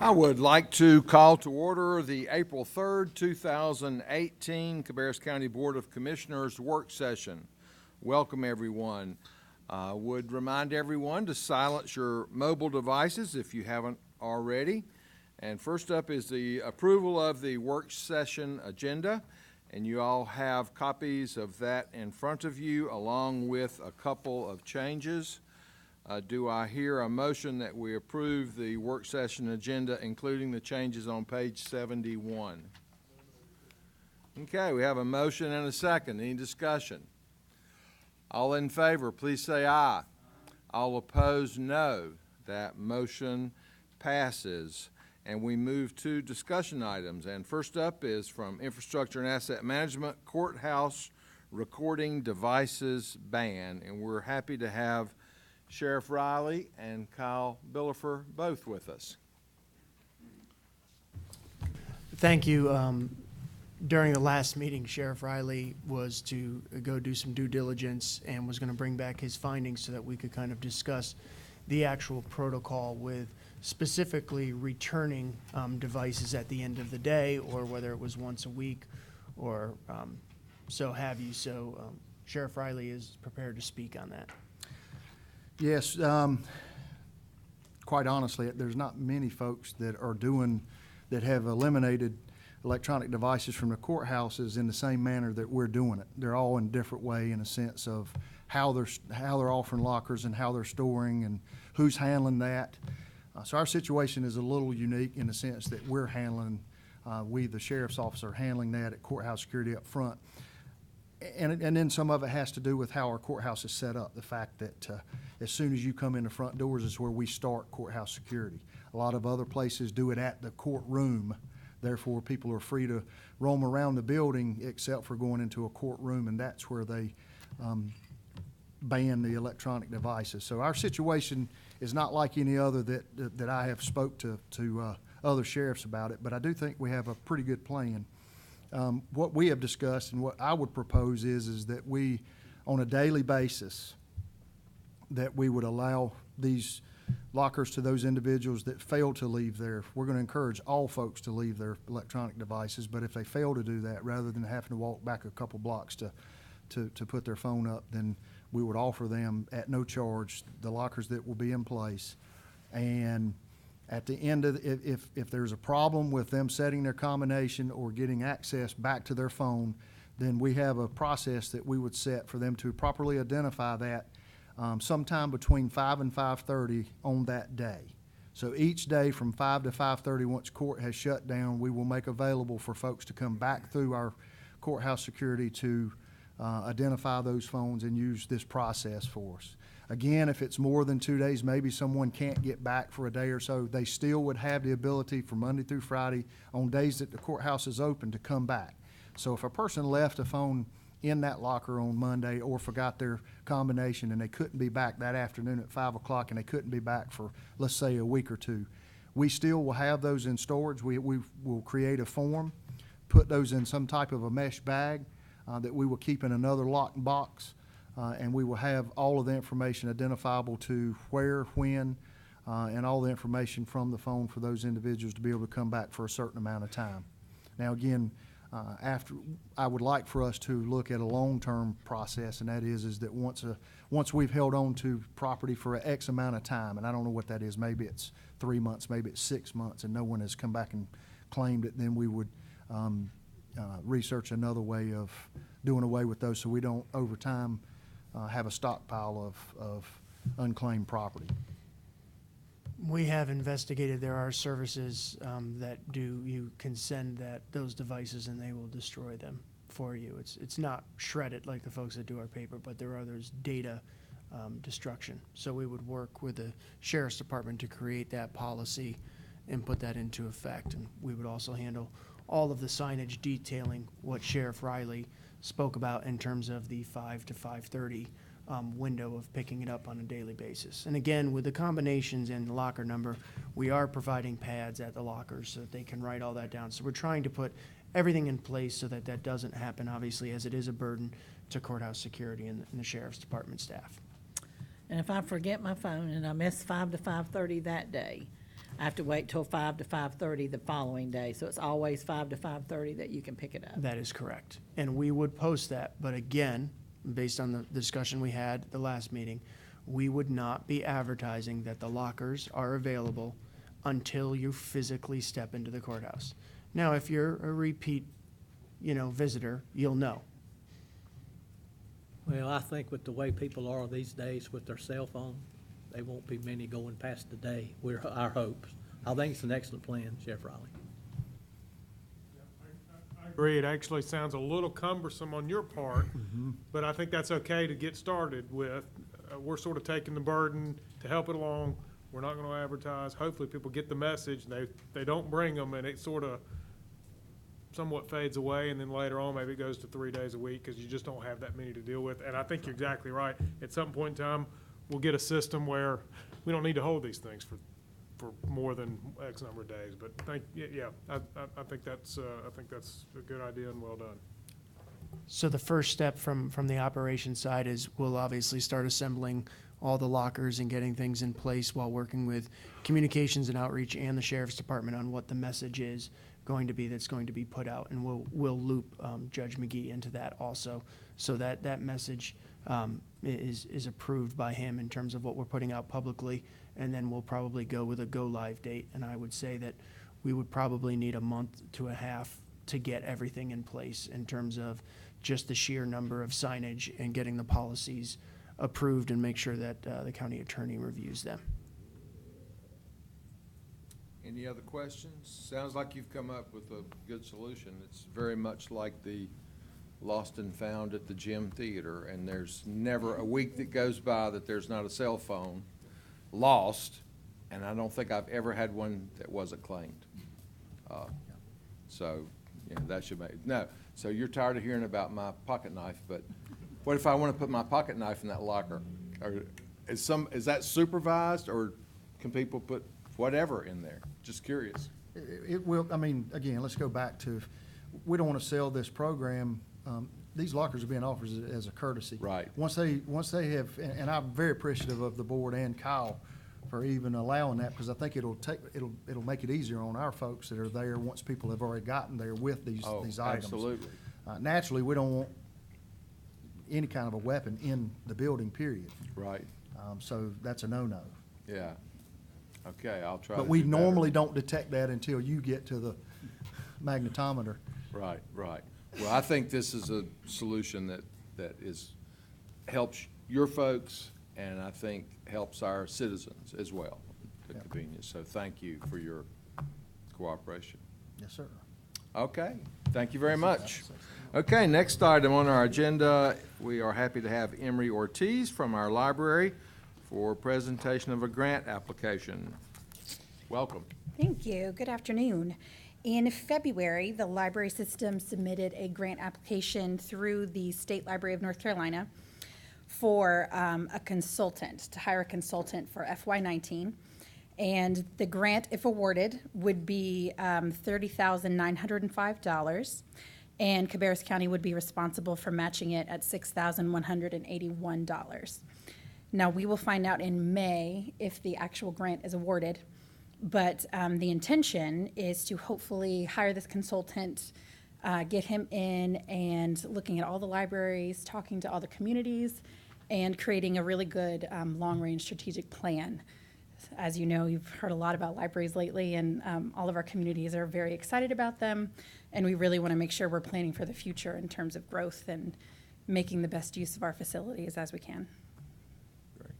I would like to call to order the April 3rd, 2018 Cabarrus County Board of Commissioners work session. Welcome, everyone. Would remind everyone to silence your mobile devices if you haven't already. And first up is the approval of the work session agenda. And you all have copies of that in front of you, along with a couple of changes. Do I hear a motion that we approve the work session agenda, including the changes on page 71? Okay, we have a motion and a second. Any discussion? All in favor, please say aye. All opposed, no. That motion passes. And we move to discussion items. And first up is from Infrastructure and Asset Management, Courthouse Recording Devices Ban. And we're happy to have Sheriff Riley and Kyle Billifer both with us. Thank you. During the last meeting, Sheriff Riley was to go do some due diligence and was going to bring back his findings so that we could kind of discuss the actual protocol with specifically returning devices at the end of the day, or whether it was once a week or so have you. So Sheriff Riley is prepared to speak on that. Yes, quite honestly, there's not many folks that have eliminated electronic devices from the courthouses in the same manner that we're doing it. They're all in a different way in a sense of how they're offering lockers and how they're storing and who's handling that. So our situation is a little unique in the sense that we're handling, the sheriff's office are handling that at courthouse security up front. And then some of it has to do with how our courthouse is set up. The fact that as soon as you come in the front doors is where we start courthouse security. A lot of other places do it at the courtroom. Therefore, people are free to roam around the building except for going into a courtroom, and that's where they ban the electronic devices. So our situation is not like any other that I have spoke to other sheriffs about it, but I do think we have a pretty good plan. What we have discussed and what I would propose is that we, on a daily basis, that we would allow these lockers to those individuals that fail to leave there. We're going to encourage all folks to leave their electronic devices, but if they fail to do that, rather than having to walk back a couple blocks to put their phone up, then we would offer them at no charge the lockers that will be in place. And at the end of if there's a problem with them setting their combination or getting access back to their phone, then we have a process that we would set for them to properly identify that sometime between 5 and 5:30 on that day. So each day from 5 to 5:30, once court has shut down, we will make available for folks to come back through our courthouse security to identify those phones and use this process for us. Again, if it's more than 2 days, maybe someone can't get back for a day or so, they still would have the ability for Monday through Friday on days that the courthouse is open to come back. So if a person left a phone in that locker on Monday or forgot their combination and they couldn't be back that afternoon at 5 o'clock and they couldn't be back for, let's say, a week or two, we still will have those in storage. We will create a form, put those in some type of a mesh bag that we will keep in another locked box. And we will have all of the information identifiable to where, when, and all the information from the phone for those individuals to be able to come back for a certain amount of time. Now, again, I would like for us to look at a long-term process, and that is that once we've held on to property for an X amount of time, and I don't know what that is, maybe it's 3 months, maybe it's 6 months, and no one has come back and claimed it, then we would research another way of doing away with those so we don't, over time, have a stockpile of unclaimed property. We have investigated. There are services that you can send those devices and they will destroy them for you. It's not shredded like the folks that do our paper, but there are others data destruction. So we would work with the Sheriff's Department to create that policy and put that into effect. And we would also handle all of the signage detailing what Sheriff Riley spoke about in terms of the 5 to 5:30 window of picking it up on a daily basis. And again, with the combinations and the locker number, we are providing pads at the lockers so that they can write all that down. So we're trying to put everything in place so that that doesn't happen, obviously, as it is a burden to courthouse security and the Sheriff's Department staff. And if I forget my phone and I miss 5 to 5:30 that day, I have to wait till 5 to 5:30 the following day. So it's always 5 to 5:30 that you can pick it up. That is correct. And we would post that, but again, based on the discussion we had at the last meeting, we would not be advertising that the lockers are available until you physically step into the courthouse. Now, if you're a repeat, visitor, you'll know. Well, I think with the way people are these days with their cell phone, they won't be many going past the day. Our hopes. I think it's an excellent plan, Chef Riley. I agree. It actually sounds a little cumbersome on your part, but I think that's okay to get started with. We're sort of taking the burden to help it along. We're not going to advertise. Hopefully people get the message. They don't bring them, and it sort of somewhat fades away, and then later on maybe it goes to 3 days a week because you just don't have that many to deal with. And I think you're exactly right. At some point in time, we'll get a system where we don't need to hold these things for more than X number of days. But I think that's a good idea and well done. So the first step from the operations side is we'll obviously start assembling all the lockers and getting things in place while working with communications and outreach and the sheriff's department on what the message is going to be that's going to be put out. And we'll loop Judge McGee into that also, so that message is approved by him in terms of what we're putting out publicly. And then we'll probably go with a go live date. And I would say that we would probably need a month to a half to get everything in place in terms of just the sheer number of signage and getting the policies approved and make sure that the county attorney reviews them. Any other questions? Sounds like you've come up with a good solution. It's very much like the lost and found at the gym theater, and there's never a week that goes by that there's not a cell phone lost, and I don't think I've ever had one that wasn't claimed. So, that should make, no. So you're tired of hearing about my pocket knife, but what if I want to put my pocket knife in that locker? Or is that supervised, or can people put whatever in there? Just curious. It will, again, let's go back to, we don't want to sell this program. These lockers are being offered as a courtesy. Right. Once they have, and I'm very appreciative of the board and Kyle for even allowing that, because I think it'll make it easier on our folks that are there once people have already gotten there with these items. Absolutely. Naturally, we don't want any kind of a weapon in the building, period. Right. So that's a no-no. Yeah. Okay, I'll try. But we normally don't detect that until you get to the magnetometer. Right. Well, I think this is a solution that helps your folks, and I think helps our citizens as well, the convenience. So thank you for your cooperation. Yes, sir. Okay, thank you very much. Okay, next item on our agenda, we are happy to have Emery Ortiz from our library for presentation of a grant application. Welcome. Thank you. Good afternoon. In February, the library system submitted a grant application through the State Library of North Carolina for a consultant, to hire a consultant for FY19. And the grant, if awarded, would be $30,905, and Cabarrus County would be responsible for matching it at $6,181. Now, we will find out in May if the actual grant is awarded, but the intention is to hopefully hire this consultant, get him in and looking at all the libraries, talking to all the communities, and creating a really good long-range strategic plan. As you know, you've heard a lot about libraries lately, and all of our communities are very excited about them, and we really want to make sure we're planning for the future in terms of growth and making the best use of our facilities as we can. Great.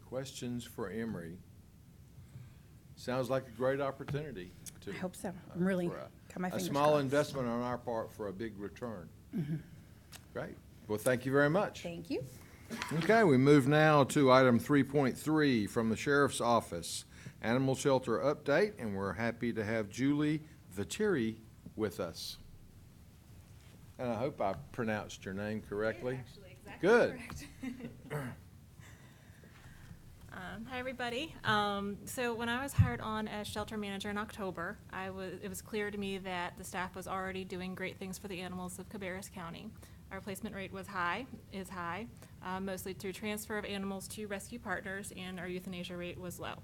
Questions for Emery? Sounds like a great opportunity. I hope so. I'm really got my a fingers small crossed. investment on our part for a big return. Great. Well, thank you very much. Thank you. Okay, we move now to item 3.3 from the Sheriff's Office, Animal Shelter Update, and we're happy to have Julie Viteri with us. And I hope I pronounced your name correctly. Actually, exactly Good. correct. Hi, everybody. So when I was hired on as shelter manager in October, it was clear to me that the staff was already doing great things for the animals of Cabarrus County. Our placement rate is high, mostly through transfer of animals to rescue partners, and our euthanasia rate was low.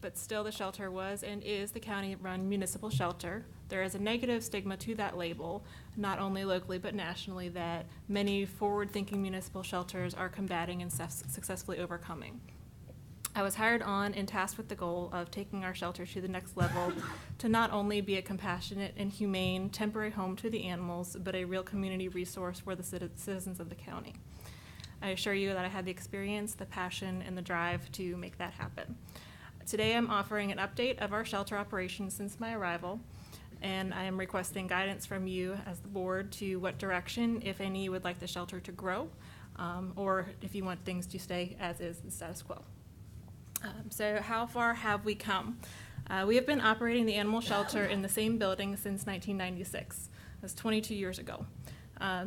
But still, the shelter was and is the county-run municipal shelter. There is a negative stigma to that label, not only locally but nationally, that many forward-thinking municipal shelters are combating and successfully overcoming. I was hired on and tasked with the goal of taking our shelter to the next level to not only be a compassionate and humane temporary home to the animals, but a real community resource for the citizens of the county. I assure you that I had the experience, the passion, and the drive to make that happen. Today I'm offering an update of our shelter operations since my arrival, and I am requesting guidance from you as the board to what direction, if any, you would like the shelter to grow, or if you want things to stay as is, the status quo. So how far have we come? We have been operating the animal shelter in the same building since 1996. That's 22 years ago.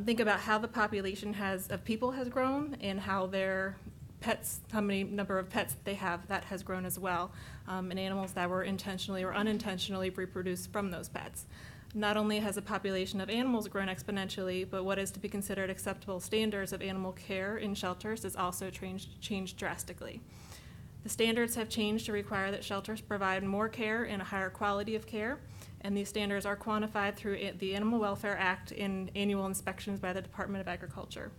Think about how the population of people has grown and how their pets, how many number of pets they have, that has grown as well, and animals that were intentionally or unintentionally reproduced from those pets. Not only has the population of animals grown exponentially, but what is to be considered acceptable standards of animal care in shelters has also changed drastically. The standards have changed to require that shelters provide more care and a higher quality of care, and these standards are quantified through the Animal Welfare Act in annual inspections by the Department of Agriculture.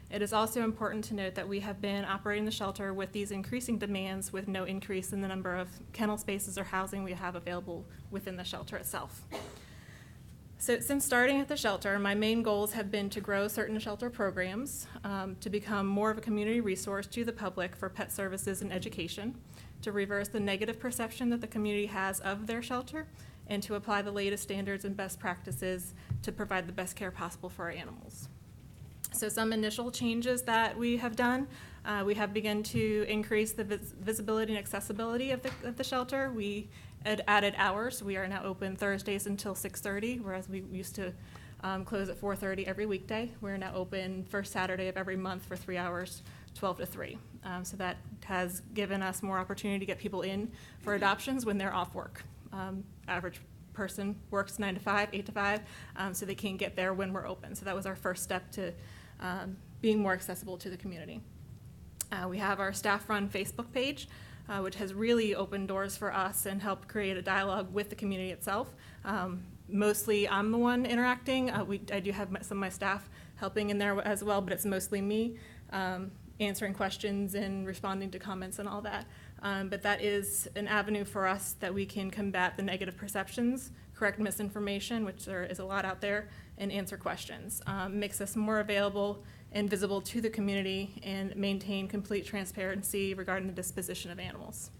It is also important to note that we have been operating the shelter with these increasing demands with no increase in the number of kennel spaces or housing we have available within the shelter itself. So since starting at the shelter, my main goals have been to grow certain shelter programs, to become more of a community resource to the public for pet services and education, to reverse the negative perception that the community has of their shelter, and to apply the latest standards and best practices to provide the best care possible for our animals. So some initial changes that we have done, we have begun to increase the visibility and accessibility of the shelter. We had added hours. We are now open Thursdays until 6:30, whereas we used to close at 4:30 every weekday. We're now open first Saturday of every month for 3 hours, 12 to 3. So that has given us more opportunity to get people in for adoptions when they're off work. Average person works 9 to 5, 8 to 5, so they can't get there when we're open. So that was our first step to being more accessible to the community. We have our staff-run Facebook page, which has really opened doors for us and helped create a dialogue with the community itself. Mostly I'm the one interacting. I do have some of my staff helping in there as well, but it's mostly me answering questions and responding to comments and all that. But that is an avenue for us that we can combat the negative perceptions, correct misinformation, which there is a lot out there, and answer questions. Makes us more available and visible to the community and maintain complete transparency regarding the disposition of animals.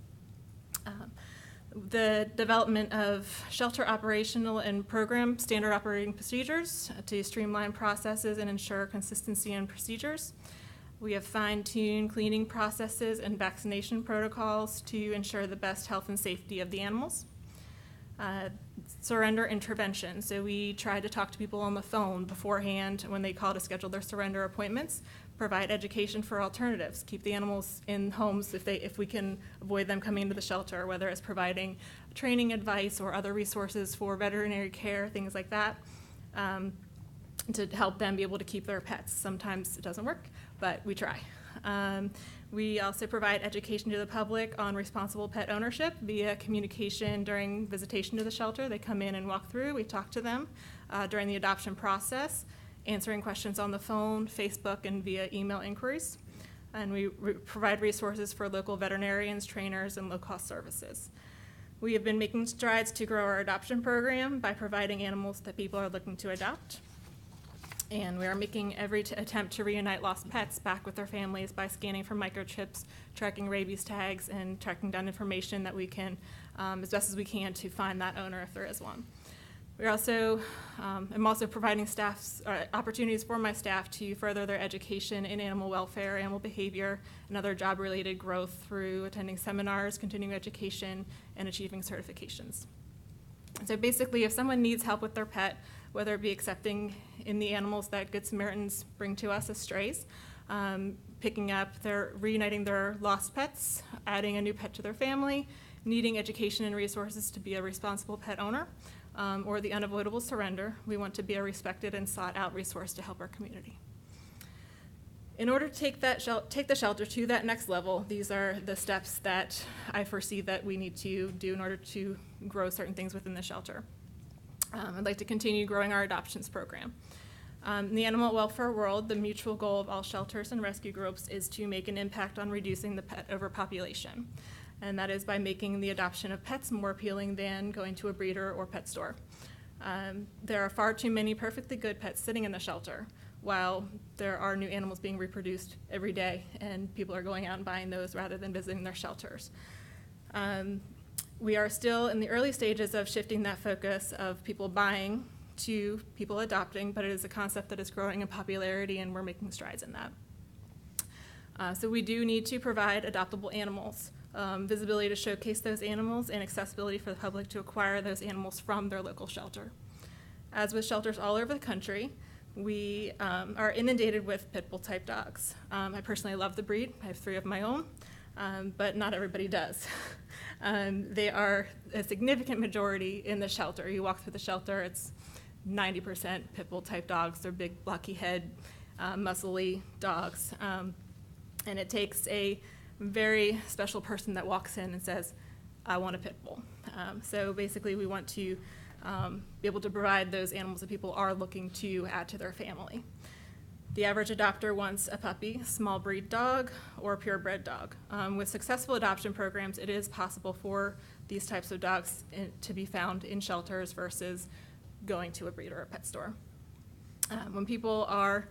The development of shelter operational and program standard operating procedures to streamline processes and ensure consistency in procedures. We have fine-tuned cleaning processes and vaccination protocols to ensure the best health and safety of the animals. Surrender intervention. So we try to talk to people on the phone beforehand when they call to schedule their surrender appointments, provide education for alternatives, keep the animals in homes if we can avoid them coming into the shelter, whether it's providing training advice or other resources for veterinary care, things like that, to help them be able to keep their pets. Sometimes it doesn't work, but we try. We also provide education to the public on responsible pet ownership via communication during visitation to the shelter. They come in and walk through. We talk to them during the adoption process, answering questions on the phone, Facebook, and via email inquiries. And we provide resources for local veterinarians, trainers, and low-cost services. We have been making strides to grow our adoption program by providing animals that people are looking to adopt. And we are making every attempt to reunite lost pets back with their families by scanning for microchips, tracking rabies tags, and tracking down information that we can, as best as we can, to find that owner if there is one. We're also, I'm also providing opportunities for my staff to further their education in animal welfare, animal behavior, and other job-related growth through attending seminars, continuing education, and achieving certifications. So basically, if someone needs help with their pet, whether it be accepting in the animals that Good Samaritans bring to us as strays, reuniting their lost pets, adding a new pet to their family, needing education and resources to be a responsible pet owner, or the unavoidable surrender, we want to be a respected and sought out resource to help our community. In order to take the shelter to that next level, these are the steps that I foresee that we need to do in order to grow certain things within the shelter. I'd like to continue growing our adoptions program. In the animal welfare world, the mutual goal of all shelters and rescue groups is to make an impact on reducing the pet overpopulation. And that is by making the adoption of pets more appealing than going to a breeder or pet store. There are far too many perfectly good pets sitting in the shelter, while there are new animals being reproduced every day, and people are going out and buying those rather than visiting their shelters. We are still in the early stages of shifting that focus of people buying to people adopting, but it is a concept that is growing in popularity, and we're making strides in that. So we do need to provide adoptable animals, visibility to showcase those animals, and accessibility for the public to acquire those animals from their local shelter. As with shelters all over the country, we are inundated with pit bull type dogs. I personally love the breed. I have 3 of my own, but not everybody does. They are a significant majority in the shelter. You walk through the shelter, it's 90% pit bull type dogs. They're big, blocky head, muscly dogs. And it takes a very special person that walks in and says, I want a pit bull. So basically we want to be able to provide those animals that people are looking to add to their family. The average adopter wants a puppy, small breed dog, or a purebred dog. With successful adoption programs, it is possible for these types of dogs to be found in shelters versus going to a breeder or a pet store. When people are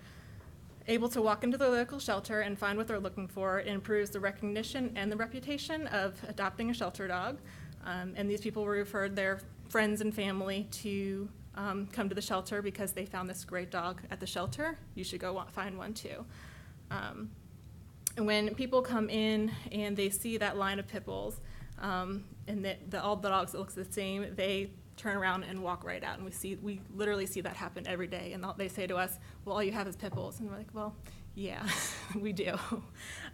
able to walk into their local shelter and find what they're looking for, it improves the recognition and the reputation of adopting a shelter dog. And these people referred their friends and family to come to the shelter because they found this great dog at the shelter. You should go find one too. And when people come in and they see that line of pit bulls, and all the dogs that looks the same, they turn around and walk right out. And we literally see that happen every day. And they say to us, well, all you have is pit bulls. And we're like, well, yeah, we do.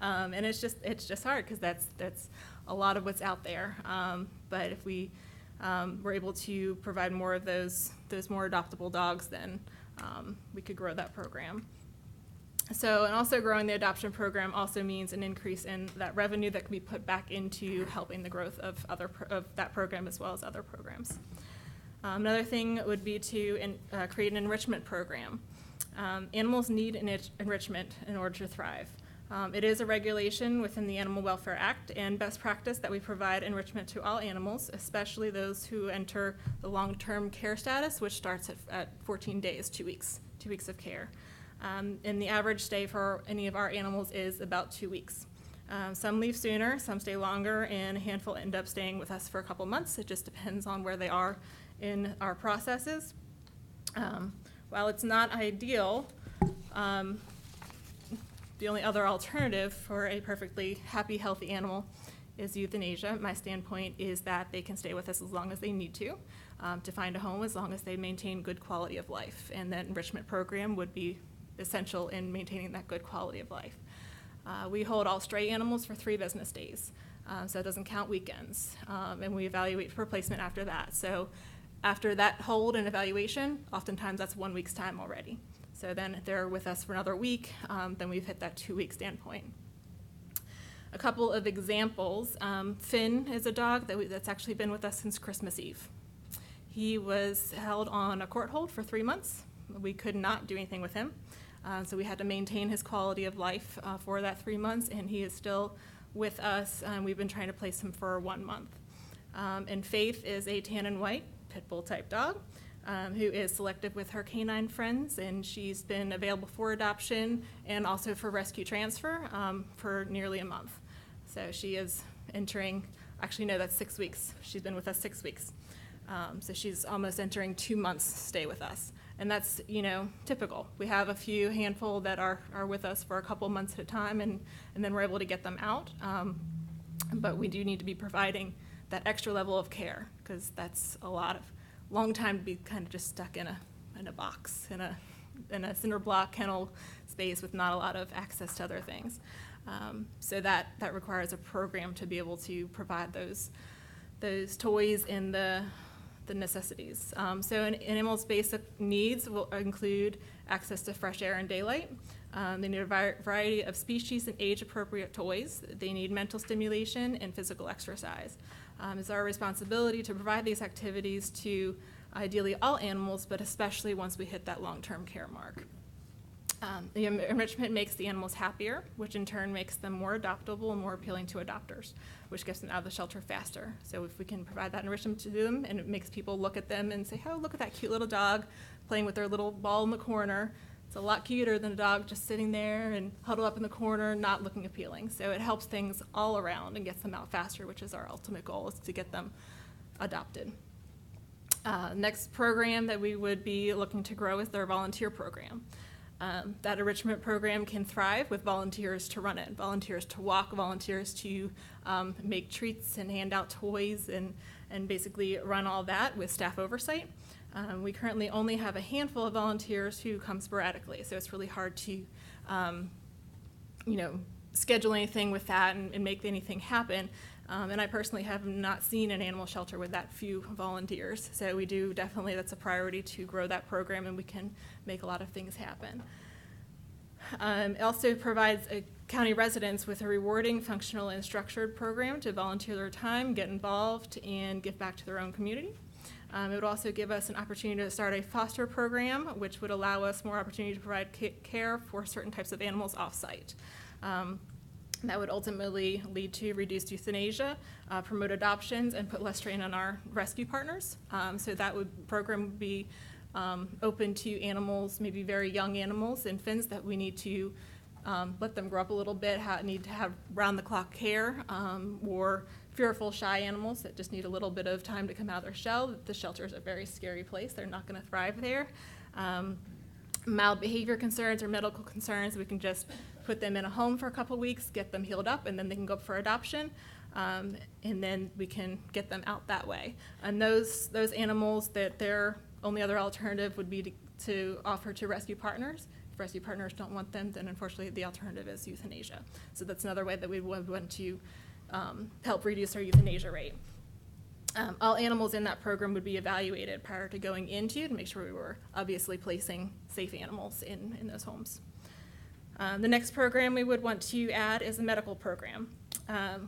And it's just hard because that's a lot of what's out there. But if we're able to provide more of those more adoptable dogs, then we could grow that program. So, and also growing the adoption program also means an increase in that revenue that can be put back into helping the growth of that program as well as other programs. Another thing would be to create an enrichment program. Animals need enrichment in order to thrive. It is a regulation within the Animal Welfare Act and best practice that we provide enrichment to all animals, especially those who enter the long-term care status, which starts at 14 days, 2 weeks of care. And the average stay for any of our animals is about 2 weeks. Some leave sooner, some stay longer, and a handful end up staying with us for a couple months. It just depends on where they are in our processes. While it's not ideal, the only other alternative for a perfectly happy, healthy animal is euthanasia. My standpoint is that they can stay with us as long as they need to find a home, as long as they maintain good quality of life. And that enrichment program would be essential in maintaining that good quality of life. We hold all stray animals for 3 business days, so it doesn't count weekends. And we evaluate for replacement after that. So after that hold and evaluation, oftentimes that's 1 week's time already. So then if they're with us for another week, then we've hit that 2-week standpoint. A couple of examples. Finn is a dog that's actually been with us since Christmas Eve. He was held on a court hold for 3 months. We could not do anything with him. So we had to maintain his quality of life for that 3 months, and he is still with us, and we've been trying to place him for 1 month. And Faith is a tan and white pit bull type dog who is selective with her canine friends, and she's been available for adoption and also for rescue transfer for nearly a month. So she is entering, actually no, that's 6 weeks. She's been with us 6 weeks. So she's almost entering 2 months stay with us. And that's, typical. We have a few handful that are with us for a couple months at a time, and then we're able to get them out. But we do need to be providing that extra level of care, because that's a long time to be kind of just stuck in a box, in a cinder block kennel space with not a lot of access to other things. So that requires a program to be able to provide those toys and the the necessities. So an animal's basic needs will include access to fresh air and daylight. They need a variety of species and age-appropriate toys. They need mental stimulation and physical exercise. It's our responsibility to provide these activities to ideally all animals, but especially once we hit that long-term care mark. The enrichment makes the animals happier, which in turn makes them more adoptable and more appealing to adopters, which gets them out of the shelter faster. So if we can provide that enrichment to them, and it makes people look at them and say, oh, look at that cute little dog playing with their little ball in the corner. It's a lot cuter than a dog just sitting there and huddled up in the corner, not looking appealing. So it helps things all around and gets them out faster, which is our ultimate goal, is to get them adopted. Next program that we would be looking to grow is their volunteer program. That enrichment program can thrive with volunteers to run it, volunteers to walk, volunteers to make treats and hand out toys and basically run all that with staff oversight. We currently only have a handful of volunteers who come sporadically, so it's really hard to schedule anything with that and make anything happen. And I personally have not seen an animal shelter with that few volunteers. So we do definitely, that's a priority to grow that program, and we can make a lot of things happen. It also provides county residents with a rewarding, functional, and structured program to volunteer their time, get involved, and give back to their own community. It would also give us an opportunity to start a foster program, which would allow us more opportunity to provide care for certain types of animals off-site. That would ultimately lead to reduced euthanasia, promote adoptions, and put less strain on our rescue partners. So that program would be open to animals, maybe very young animals, infants, that we need to let them grow up a little bit, need to have round-the-clock care, or fearful, shy animals that just need a little bit of time to come out of their shell. The shelter is a very scary place. They're not going to thrive there. Mild behavior concerns or medical concerns, we can just put them in a home for a couple weeks, get them healed up, and then they can go up for adoption, and then we can get them out that way. And those animals, that their only other alternative would be to offer to rescue partners. If rescue partners don't want them, then unfortunately the alternative is euthanasia. So that's another way that we would want to help reduce our euthanasia rate. All animals in that program would be evaluated prior to going into to make sure we were obviously placing safe animals in those homes. The next program we would want to add is a medical program.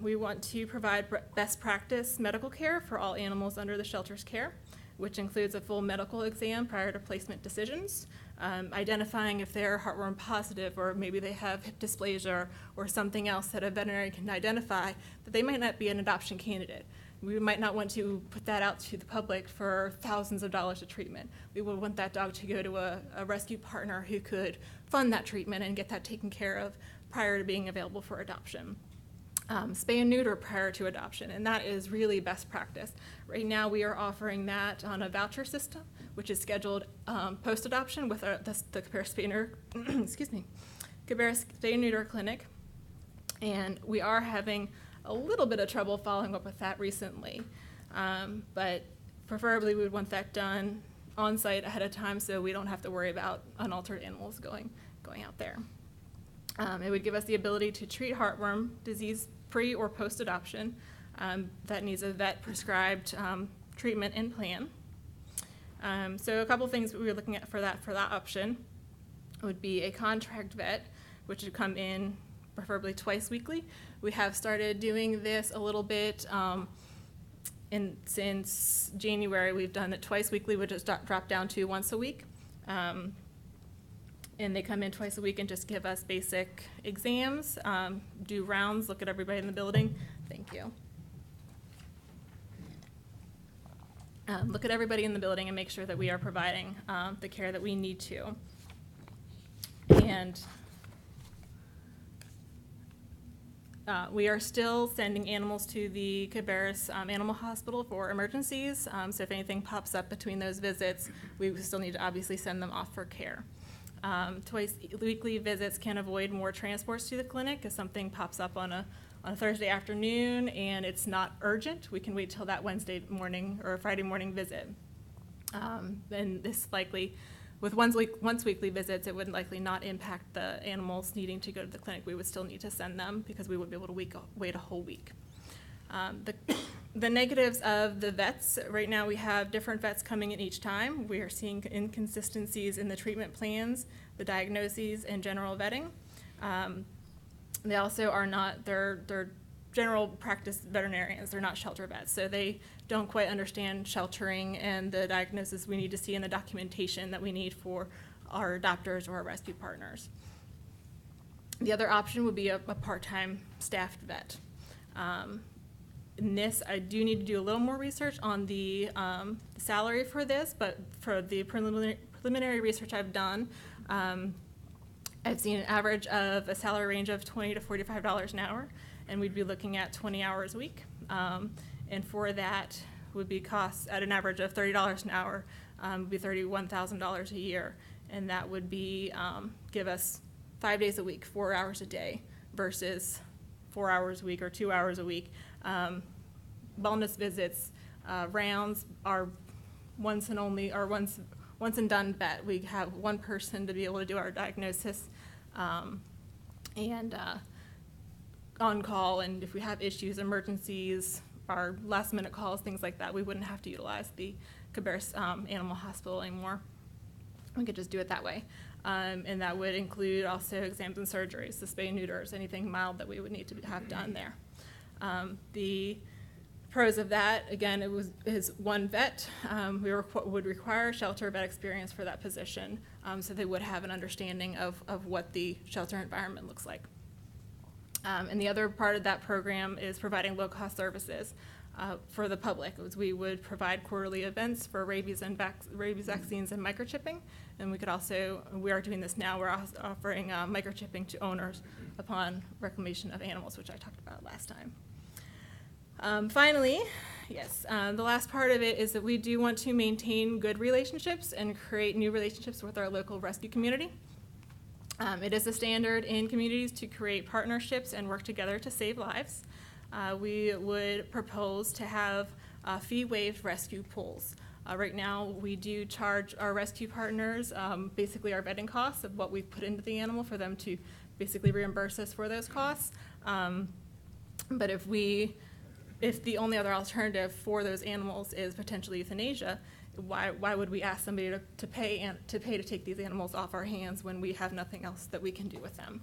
We want to provide best practice medical care for all animals under the shelter's care, which includes a full medical exam prior to placement decisions, identifying if they're heartworm positive, or maybe they have hip dysplasia or something else that a veterinarian can identify that they might not be an adoption candidate. We might not want to put that out to the public for thousands of dollars of treatment. We would want that dog to go to a rescue partner who could fund that treatment and get that taken care of prior to being available for adoption. Spay and neuter prior to adoption, and that is really best practice. Right now we are offering that on a voucher system, which is scheduled post-adoption with the Cabarrus Spay and Neuter Clinic, and we are having a little bit of trouble following up with that recently, but preferably we would want that done on site ahead of time so we don't have to worry about unaltered animals going out there. It would give us the ability to treat heartworm disease pre or post adoption. That needs a vet prescribed treatment and plan. So a couple things we were looking at for that option would be a contract vet, which would come in preferably twice weekly. We have started doing this a little bit, and since January we've done it twice weekly, which has dropped down to once a week. And they come in twice a week and just give us basic exams, do rounds, look at everybody in the building. Thank you. Look at everybody in the building and make sure that we are providing the care that we need to. And we are still sending animals to the Cabarrus Animal Hospital for emergencies. So if anything pops up between those visits, we still need to obviously send them off for care. Twice weekly visits can avoid more transports to the clinic. If something pops up on a Thursday afternoon and it's not urgent, we can wait till that Wednesday morning or Friday morning visit. And this likely, with once weekly visits, it would likely not impact the animals needing to go to the clinic. We would still need to send them because we wouldn't be able to wait a whole week. The The negatives of the vets, right now we have different vets coming in each time. We are seeing inconsistencies in the treatment plans, the diagnoses, and general vetting. They also are not, they're general practice veterinarians, they're not shelter vets, so they don't quite understand sheltering and the diagnosis we need to see and the documentation that we need for our adopters or our rescue partners. The other option would be a part-time staffed vet. In this, I do need to do a little more research on the salary for this, but for the preliminary research I've done, I've seen an average of a salary range of $20 to $45 an hour, and we'd be looking at 20 hours a week. And for that would be costs at an average of $30 an hour, would be $31,000 a year. And that would be, give us 5 days a week, 4 hours a day versus 4 hours a week or 2 hours a week. Wellness visits, rounds are once and only, or once and done vet. We have one person to be able to do our diagnosis and on call, and if we have issues, emergencies, our last minute calls, things like that, we wouldn't have to utilize the Cabarrus Animal Hospital anymore. We could just do it that way. And that would include also exams and surgeries, the spay neuters, anything mild that we would need to have done there. The pros of that, again, is one vet. We would require shelter vet experience for that position, so they would have an understanding of what the shelter environment looks like. And the other part of that program is providing low-cost services for the public. We would provide quarterly events for rabies vaccines and microchipping, and we could also, we are doing this now, we're offering microchipping to owners upon reclamation of animals, which I talked about last time. Finally, yes, the last part of it is that we do want to maintain good relationships and create new relationships with our local rescue community. It is a standard in communities to create partnerships and work together to save lives. We would propose to have fee-waived rescue pools. Right now, we do charge our rescue partners basically our vetting costs of what we've put into the animal for them to basically reimburse us for those costs. But if the only other alternative for those animals is potentially euthanasia, why would we ask somebody to pay to take these animals off our hands when we have nothing else that we can do with them?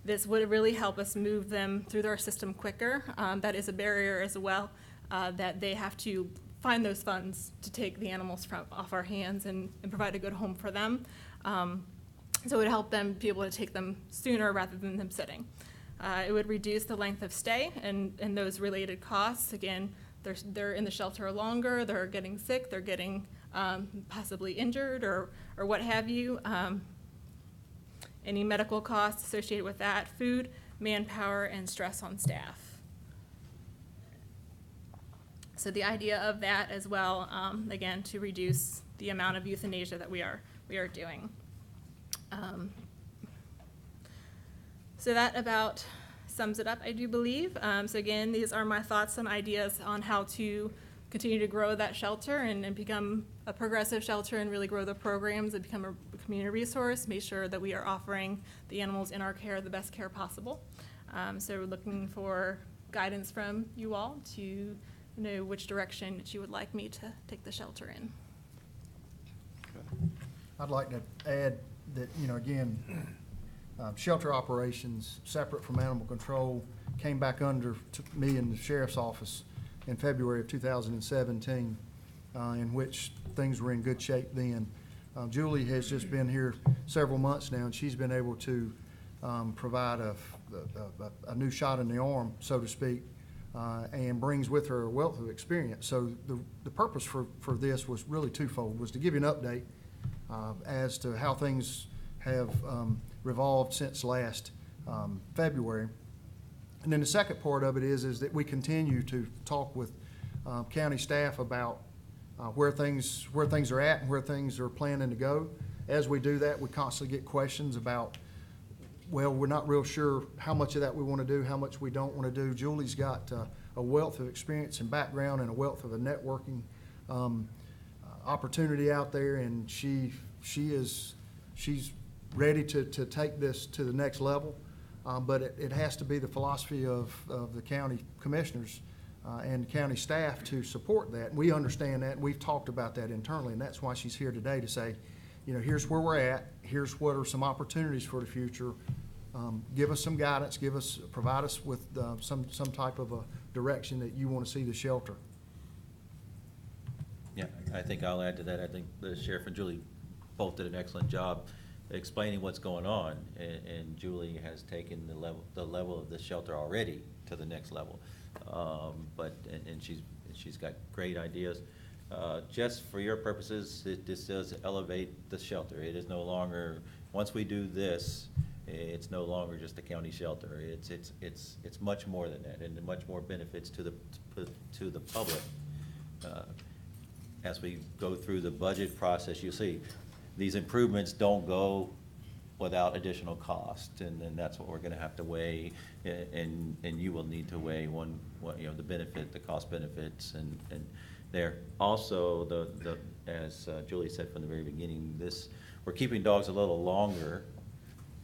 This would really help us move them through our system quicker. That is a barrier as well, that they have to find those funds to take the animals off our hands and provide a good home for them. So it would help them be able to take them sooner rather than them sitting. It would reduce the length of stay and those related costs. Again, they're in the shelter longer, they're getting sick, they're getting possibly injured or what have you. Any medical costs associated with that, food, manpower, and stress on staff. So the idea of that as well, again, to reduce the amount of euthanasia that we are doing. So that about sums it up, I do believe. So again, these are my thoughts and ideas on how to continue to grow that shelter and become a progressive shelter and really grow the programs and become a community resource, make sure that we are offering the animals in our care the best care possible. So we're looking for guidance from you all to know which direction that you would like me to take the shelter in. I'd like to add that, again, shelter operations, separate from animal control, came back under me in the sheriff's office in February of 2017, in which things were in good shape then. Julie has just been here several months now, and she's been able to provide a new shot in the arm, so to speak, and brings with her a wealth of experience. So the purpose for this was really twofold, was to give you an update as to how things have revolved since last February. And then the second part of it is that we continue to talk with county staff about where things are at and where things are planning to go. As we do that, we constantly get questions about, well, we're not real sure how much of that we want to do, how much we don't want to do. Julie's got a wealth of experience and background and a wealth of a networking opportunity out there, and she's ready to take this to the next level. But it has to be the philosophy of the county commissioners and county staff to support that. We understand that, and we've talked about that internally, and that's why she's here today to say, you know, here's where we're at, here's what are some opportunities for the future. Give us some guidance, provide us with some type of a direction that you want to see the shelter. Yeah, I think I'll add to that. I think the sheriff and Julie both did an excellent job explaining what's going on, and Julie has taken the level of the shelter already to the next level. And she's got great ideas. Just for your purposes, this does elevate the shelter. It is no longer, once we do this, it's no longer just a county shelter. It's much more than that, and much more benefits to the public. As we go through the budget process, you'll see these improvements don't go without additional cost, and then that's what we're gonna have to weigh, and you will need to weigh the benefit, the cost benefits, and there. Also, as Julie said from the very beginning, we're keeping dogs a little longer,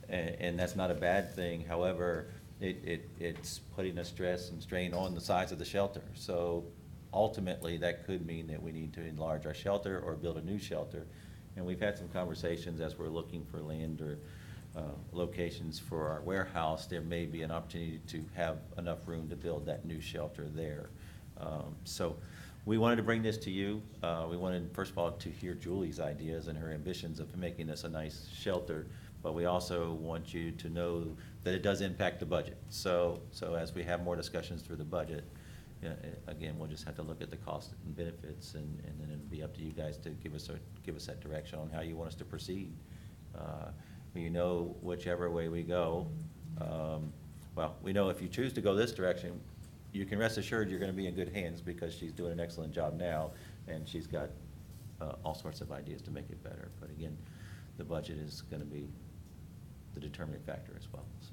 and that's not a bad thing. However, it's putting a stress and strain on the size of the shelter. So ultimately, that could mean that we need to enlarge our shelter or build a new shelter. And we've had some conversations as we're looking for land or locations for our warehouse. There may be an opportunity to have enough room to build that new shelter there. So we wanted to bring this to you. We wanted, first of all, to hear Julie's ideas and her ambitions of making this a nice shelter. But we also want you to know that it does impact the budget. So as we have more discussions through the budget, again, we'll just have to look at the cost and benefits, and then it'll be up to you guys to give us that direction on how you want us to proceed. Whichever way we go, well, we know if you choose to go this direction, you can rest assured you're going to be in good hands, because she's doing an excellent job now, and she's got all sorts of ideas to make it better. But again, the budget is going to be the determining factor as well. So.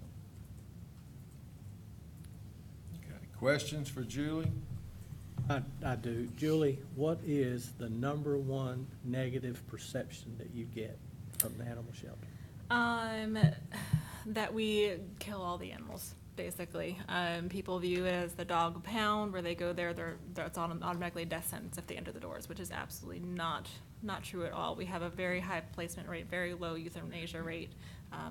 Okay, questions for Julie? I do. Julie, what is the number one negative perception that you get from the animal shelter? That we kill all the animals, basically. People view it as the dog pound, where they go there, it's automatically a death sentence if they enter the doors, which is absolutely not true at all. We have a very high placement rate, very low euthanasia rate.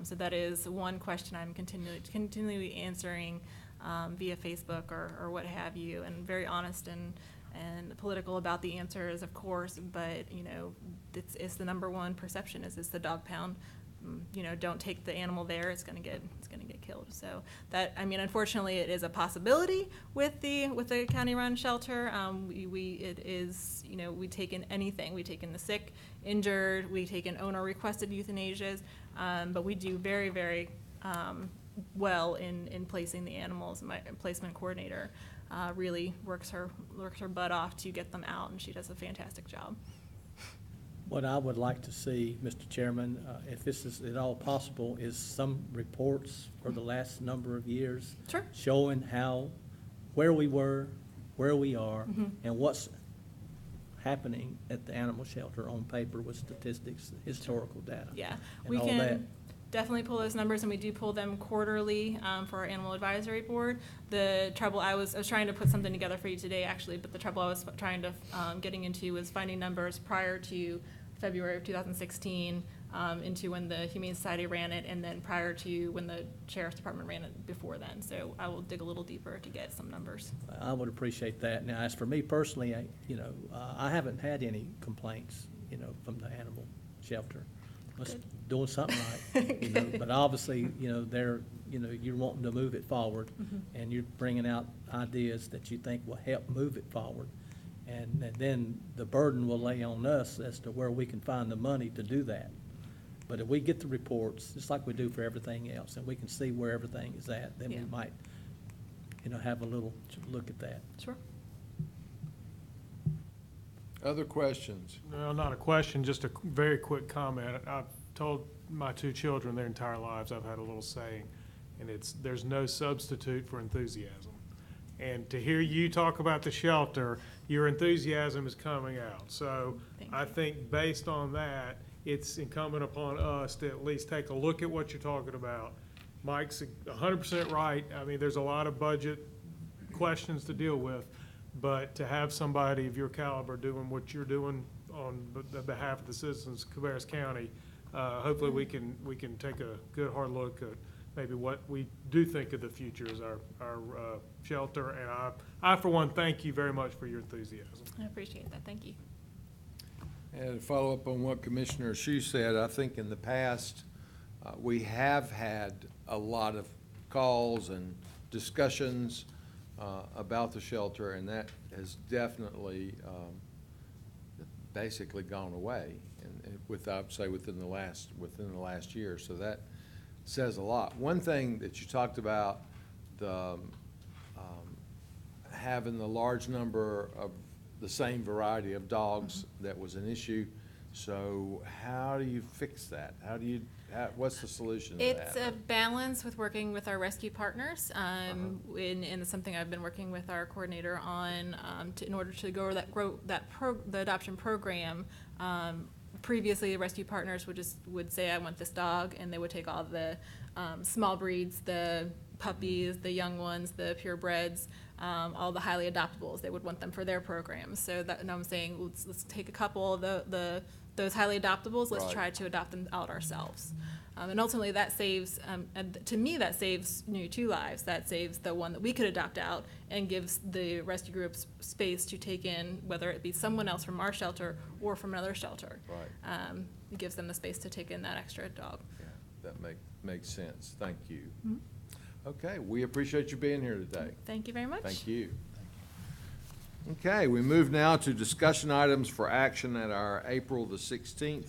So that is one question I'm continually answering via Facebook or what have you, and very honest and political about the answers, of course, but it's the number one perception is it's the dog pound. Don't take the animal there, it's gonna get killed. So that, unfortunately, it is a possibility with the county-run shelter. We take in anything. We take in the sick, injured, we take in owner-requested euthanasias, but we do very, very well in placing the animals. My placement coordinator really works her butt off to get them out, and she does a fantastic job. What I would like to see, Mr. Chairman, if this is at all possible, is some reports for the last number of years. Sure. Showing where we were, where we are, and what's happening at the animal shelter on paper with statistics, historical data. Yeah, and we all can that. definitely pull those numbers, and we do pull them quarterly for our animal advisory board. The trouble I was trying to put something together for you today, actually, but the trouble I was trying to getting into was finding numbers prior to February of 2016 into when the Humane Society ran it, and then prior to when the Sheriff's Department ran it before then. So I will dig a little deeper to get some numbers. I would appreciate that. Now, as for me personally, I haven't had any complaints, from the animal shelter. Let's doing something right, But obviously, you're wanting to move it forward, and you're bringing out ideas that you think will help move it forward. And then the burden will lay on us as to where we can find the money to do that. But if we get the reports, just like we do for everything else, and we can see where everything is at, then we might, have a little look at that. Sure. Other questions? No, not a question, just a very quick comment. I've told my two children their entire lives I've had a little saying, and there's no substitute for enthusiasm. And to hear you talk about the shelter, your enthusiasm is coming out. So I think based on that, it's incumbent upon us to at least take a look at what you're talking about. Mike's 100% right. There's a lot of budget questions to deal with, but to have somebody of your caliber doing what you're doing on the behalf of the citizens of Cabarrus County, hopefully we can take a good hard look at maybe what we do think of the future as our shelter. And I, for one, thank you very much for your enthusiasm. I appreciate that. Thank you. And to follow up on what Commissioner Shue said, I think in the past, we have had a lot of calls and discussions about the shelter, and that has definitely basically gone away, and I'd say within the last year. So that says a lot. One thing that you talked about, the having the large number of the same variety of dogs, that was an issue. So how do you fix that? What's the solution to that? It's a balance with working with our rescue partners, and it's something I've been working with our coordinator on, in order to grow the adoption program. Previously, the rescue partners would say, I want this dog, and they would take all the small breeds, the puppies, the young ones, the purebreds, all the highly adoptables. They would want them for their programs. So that, and I'm saying, let's take a couple of those highly adoptables. Let's Right. try to adopt them out ourselves. And ultimately, that saves, and to me, that saves 2 lives. That saves the one that we could adopt out and gives the rescue groups space to take in, whether it be someone else from our shelter or from another shelter. Right. It gives them the space to take in that extra dog. Yeah, that makes sense. Thank you. Okay, we appreciate you being here today. Thank you very much. Thank you. Okay, we move now to discussion items for action at our April the 16th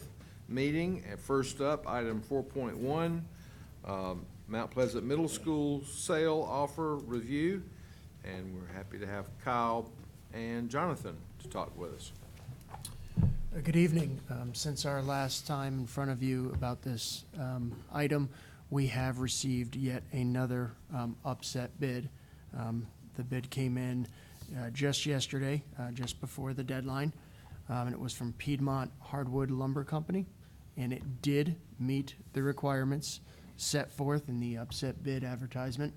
meeting. And first up, item 4.1, Mount Pleasant Middle School sale offer review. And we're happy to have Kyle and Jonathan to talk with us. Good evening. Since our last time in front of you about this item, we have received yet another upset bid. The bid came in just yesterday, just before the deadline, and it was from Piedmont Hardwood Lumber Company, and it did meet the requirements set forth in the upset bid advertisement.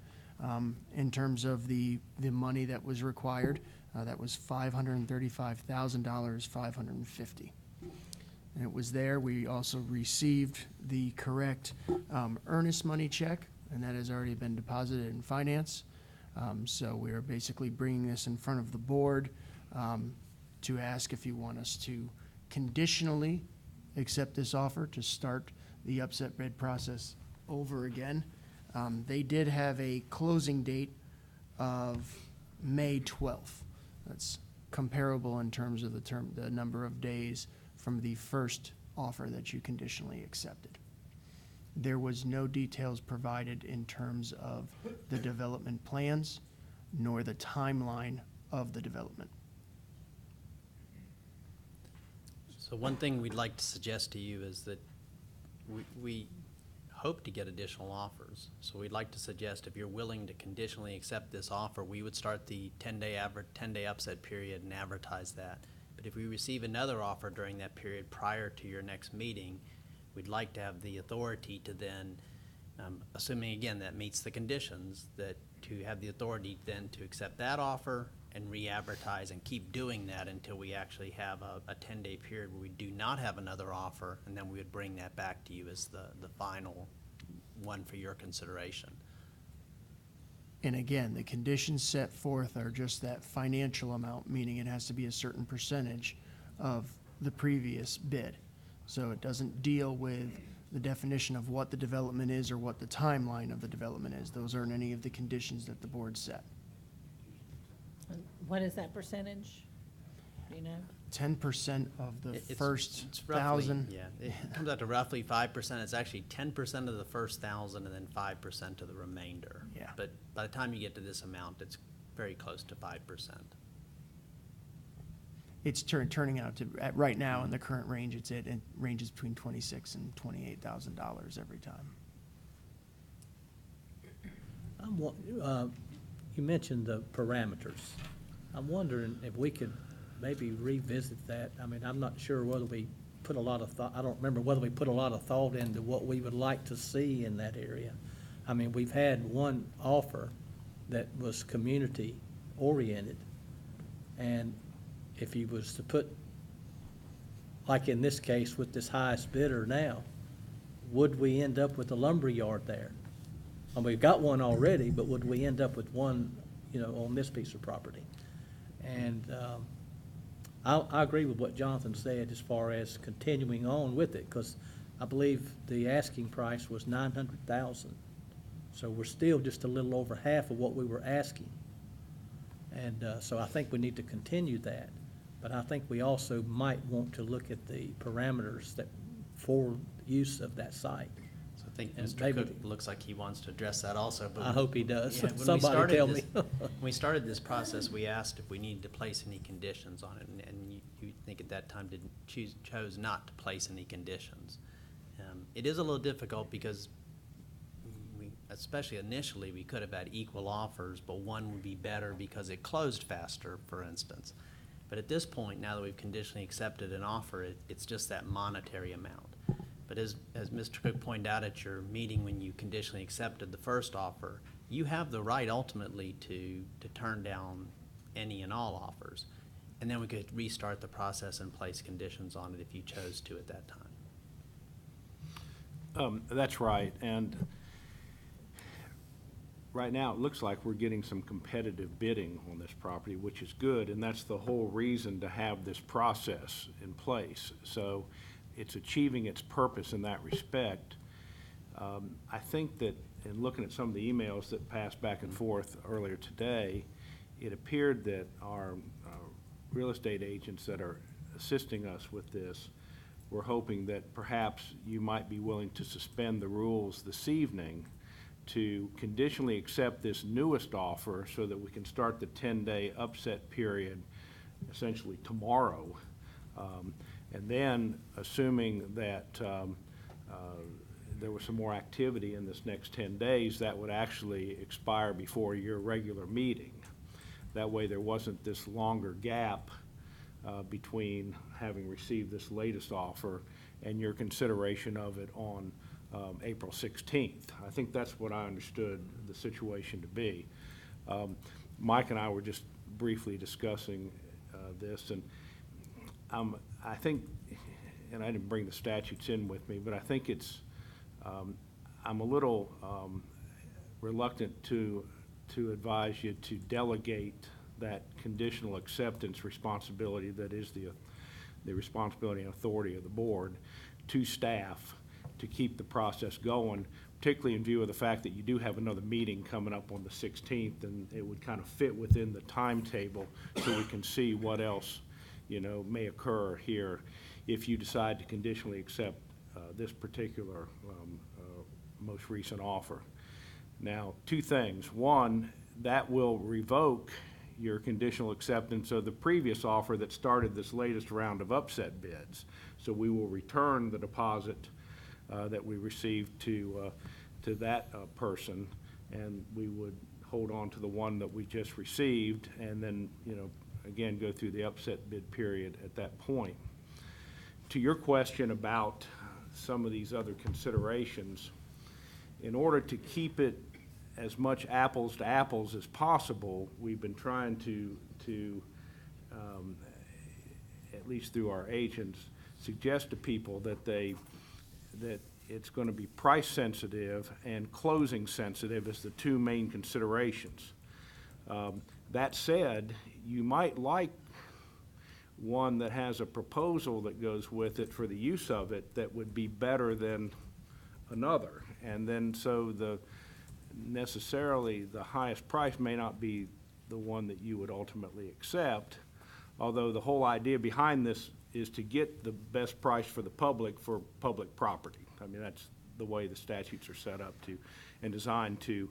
In terms of the money that was required, that was $535,000, $550. And it was there. We also received the correct earnest money check, and that has already been deposited in finance. So we are basically bringing this in front of the board to ask if you want us to conditionally accept this offer to start the upset bid process over again. They did have a closing date of May 12th. That's comparable in terms of the number of days from the first offer that you conditionally accepted. There was no details provided in terms of the development plans, nor the timeline of the development. So one thing we'd like to suggest to you is that we hope to get additional offers. So we'd like to suggest if you're willing to conditionally accept this offer, we would start the 10-day upset period and advertise that. But if we receive another offer during that period prior to your next meeting, we'd like to have the authority to then, assuming again that meets the conditions, that to have the authority then to accept that offer and re-advertise and keep doing that until we actually have a 10-day period where we do not have another offer, and then we would bring that back to you as the final one for your consideration. And again, the conditions set forth are just that financial amount, meaning it has to be a certain percentage of the previous bid. So it doesn't deal with the definition of what the development is or what the timeline of the development is. Those aren't any of the conditions that the board set. What is that percentage? Do you know? 10% of the It's first roughly, 1,000. Yeah, it comes out to roughly 5%. It's actually 10% of the first 1,000 and then 5% of the remainder. Yeah. But by the time you get to this amount, it's very close to 5%. It's turning out to, right now in the current range, it ranges between $26,000 and $28,000 every time. You mentioned the parameters. I'm wondering if we could maybe revisit that. I mean, I'm not sure whether we put a lot of thought, I don't remember whether we put a lot of thought into what we would like to see in that area. I mean, we've had one offer that was community-oriented, And if he was to put, like in this case with this highest bidder now, would we end up with a lumber yard there? And we've got one already, but would we end up with one, on this piece of property? And I agree with what Jonathan said as far as continuing on with it, because I believe the asking price was $900,000. So we're still just a little over half of what we were asking. And so I think we need to continue that. But I think we also might want to look at the parameters that for use of that site. So I think And Mr. David- Cook looks like he wants to address that also, but. I hope he does. Yeah, when we Somebody started tell this- me. When we started this process, we asked if we needed to place any conditions on it, and you think at that time chose not to place any conditions. It is a little difficult because especially initially, we could have had equal offers, but one would be better because it closed faster, for instance. But at this point, now that we've conditionally accepted an offer, it's just that monetary amount. But as Mr. Cook pointed out at your meeting when you conditionally accepted the first offer, you have the right ultimately to turn down any and all offers. And then we could restart the process and place conditions on it if you chose to at that time. That's right, and right now, it looks like we're getting some competitive bidding on this property, which is good, and that's the whole reason to have this process in place. So it's achieving its purpose in that respect. I think that in looking at some of the emails that passed back and forth earlier today, it appeared that our real estate agents that are assisting us with this were hoping that perhaps you might be willing to suspend the rules this evening to conditionally accept this newest offer so that we can start the 10-day upset period essentially tomorrow. And then, assuming that there was some more activity in this next 10 days, that would actually expire before your regular meeting. That way there wasn't this longer gap between having received this latest offer and your consideration of it on April 16th. I think that's what I understood the situation to be. Mike and I were just briefly discussing this, and I think, and I didn't bring the statutes in with me, but I think it's, I'm a little reluctant to advise you to delegate that conditional acceptance responsibility that is the responsibility and authority of the board to staff to keep the process going, particularly in view of the fact that you do have another meeting coming up on the 16th, and it would kind of fit within the timetable so we can see what else, may occur here if you decide to conditionally accept this particular most recent offer. Now, two things. One, that will revoke your conditional acceptance of the previous offer that started this latest round of upset bids. So we will return the deposit that we received to that person, and we would hold on to the one that we just received, and then, again, go through the upset bid period at that point. To your question about some of these other considerations, in order to keep it as much apples to apples as possible, we've been trying to at least through our agents, suggest to people that it's going to be price sensitive and closing sensitive as the two main considerations. That said, you might like one that has a proposal that goes with it for the use of it that would be better than another. And then so necessarily the highest price may not be the one that you would ultimately accept, although the whole idea behind this is to get the best price for the public for public property. I mean, that's the way the statutes are set up to and designed to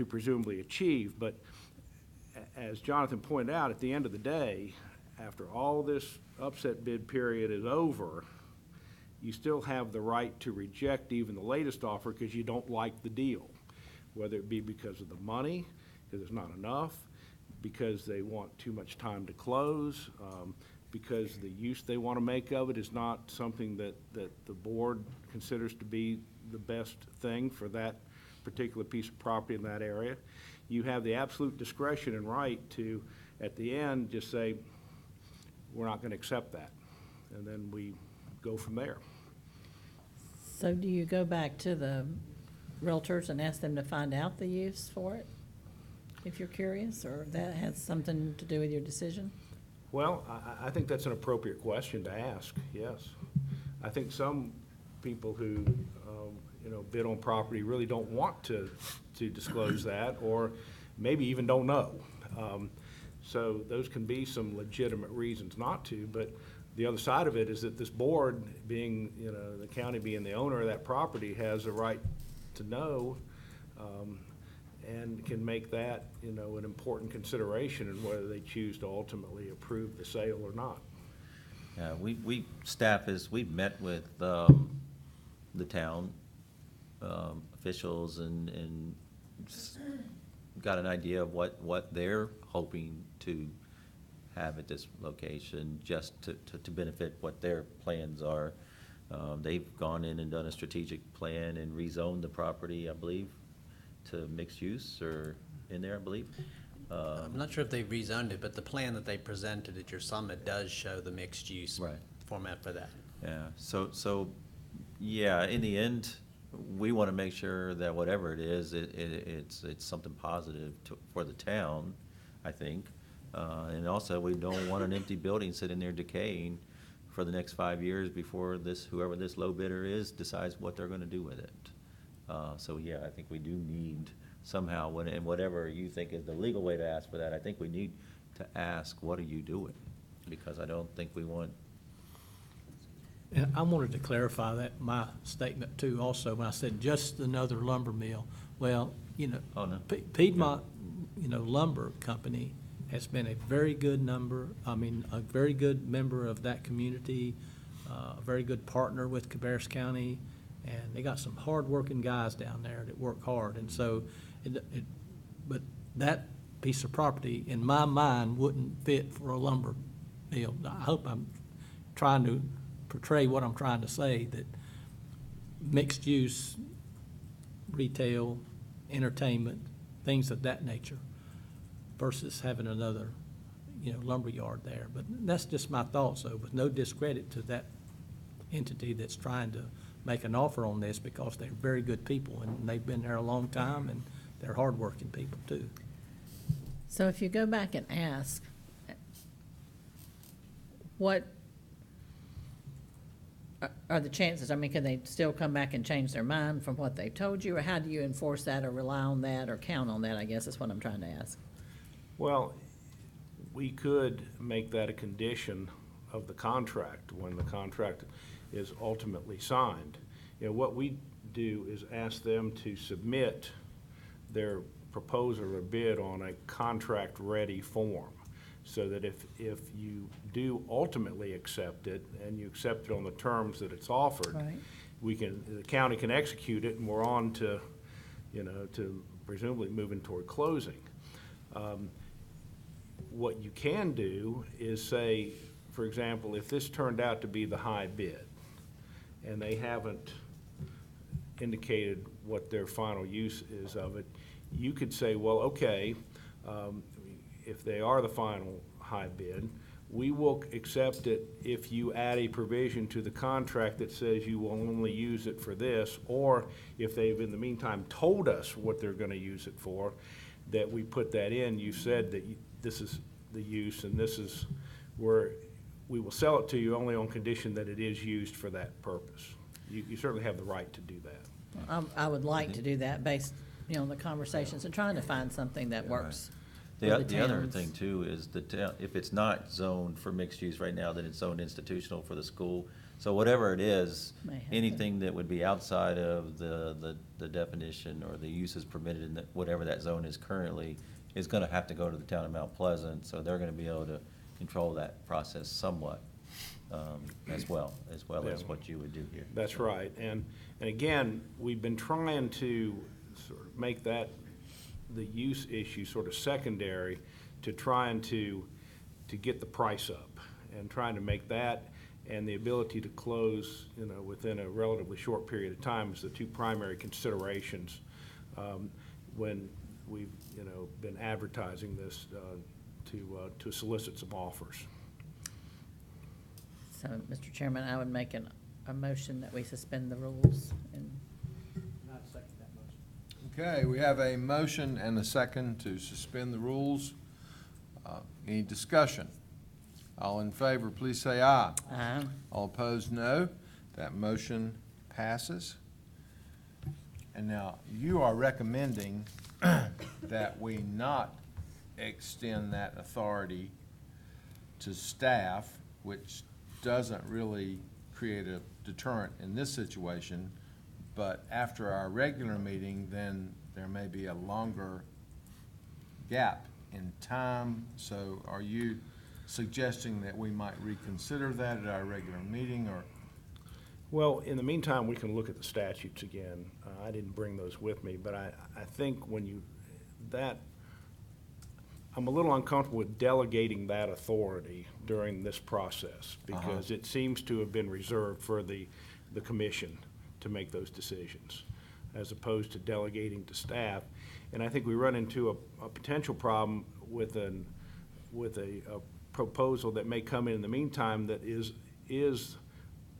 presumably achieve. But as Jonathan pointed out, at the end of the day, after all this upset bid period is over, you still have the right to reject even the latest offer because you don't like the deal, whether it be because of the money, because there's not enough, because they want too much time to close, because the use they want to make of it is not something that the board considers to be the best thing for that particular piece of property in that area, you have the absolute discretion and right to, at the end, just say, we're not gonna accept that. And then we go from there. So do you go back to the realtors and ask them to find out the use for it? If you're curious, or that has something to do with your decision? Well, I think that's an appropriate question to ask, yes. I think some people who, bid on property really don't want to disclose that, or maybe even don't know. So those can be some legitimate reasons not to, but the other side of it is that this board, being, the county being the owner of that property, has a right to know, and can make that, an important consideration in whether they choose to ultimately approve the sale or not. Yeah, we've met with, the town, officials and got an idea of what they're hoping to have at this location, just to benefit what their plans are. They've gone in and done a strategic plan and rezoned the property, I believe, to mixed use, or in there, I believe. I'm not sure if they've rezoned it, but the plan that they presented at your summit does show the mixed use Right. format for that. Yeah, so, yeah, in the end, we want to make sure that whatever it is, it's something positive for the town, I think. And also, we don't want an empty building sitting there decaying for the next 5 years before whoever this low bidder is decides what they're gonna do with it. So, yeah, I think we do need somehow, and whatever you think is the legal way to ask for that, I think we need to ask, what are you doing? Because I don't think we want. And I wanted to clarify that, my statement too, also, when I said just another lumber mill. Well, Oh, no. Piedmont, Lumber Company has been a very good a very good member of that community, a very good partner with Cabarrus County, and they got some hard-working guys down there that work hard. And so, but that piece of property, in my mind, wouldn't fit for a lumber mill. I hope I'm trying to portray what I'm trying to say, that mixed use, retail, entertainment, things of that nature, versus having another, lumber yard there. But that's just my thoughts, though, with no discredit to that entity that's trying to make an offer on this, because they're very good people, and they've been there a long time, and they're hardworking people, too. So if you go back and ask, what are the chances? I mean, can they still come back and change their mind from what they've told you, or how do you enforce that, or rely on that, or count on that, I guess is what I'm trying to ask. Well, we could make that a condition of the contract when the contract is ultimately signed. What we do is ask them to submit their proposal or bid on a contract-ready form, so that if you do ultimately accept it, and you accept it on the terms that it's offered, Right. the county can execute it, and we're on to, to presumably moving toward closing. What you can do is say, for example, if this turned out to be the high bid, and they haven't indicated what their final use is of it, you could say, well, okay, if they are the final high bid, we will accept it if you add a provision to the contract that says you will only use it for this, or if they've in the meantime told us what they're gonna use it for, that we put that in. You said that this is the use, and this is where we will sell it to you only on condition that it is used for that purpose. You certainly have the right to do that. I would like to do that based, on the conversations and trying to find something that works. The for other towns. thing too is if it's not zoned for mixed use right now, then it's zoned institutional for the school. So whatever it is, May have to- anything that would be outside of the definition or the uses permitted in whatever that zone is currently is gonna have to go to the town of Mount Pleasant, so they're gonna be able to control that process somewhat, as well as Yeah. what you would do here. That's right. And again, we've been trying to sort of make that, the use issue sort of secondary to trying to get the price up, and trying to make that and the ability to close, within a relatively short period of time is the two primary considerations when we've, been advertising this to solicit some offers. So, Mr. Chairman, I would make a motion that we suspend the rules and Okay, we have a motion and a second to suspend the rules. Any discussion? All in favor, please say aye. Aye. All opposed, no. That motion passes. And now, you are recommending that we not extend that authority to staff, which doesn't really create a deterrent in this situation, but after our regular meeting, then there may be a longer gap in time. So are you suggesting that we might reconsider that at our regular meeting, or? Well, in the meantime, we can look at the statutes again. I didn't bring those with me, but I think I'm a little uncomfortable with delegating that authority during this process, because it seems to have been reserved for the commission to make those decisions, as opposed to delegating to staff. And I think we run into a potential problem with a proposal that may come in the meantime that is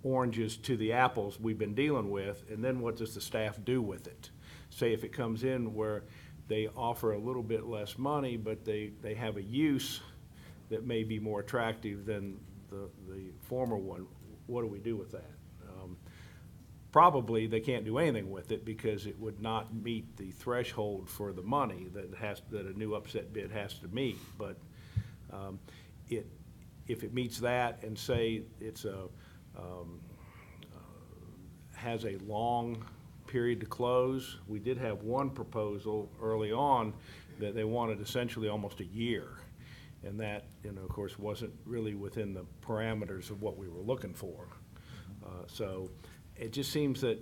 oranges to the apples we've been dealing with, and then what does the staff do with it? Say if it comes in where they offer a little bit less money, but they have a use that may be more attractive than the former one, what do we do with that? Probably they can't do anything with it, because it would not meet the threshold for the money that a new upset bid has to meet. But if it meets that, and say it's has a long period to close. We did have one proposal early on that they wanted essentially almost a year. And that, of course, wasn't really within the parameters of what we were looking for. So it just seems that,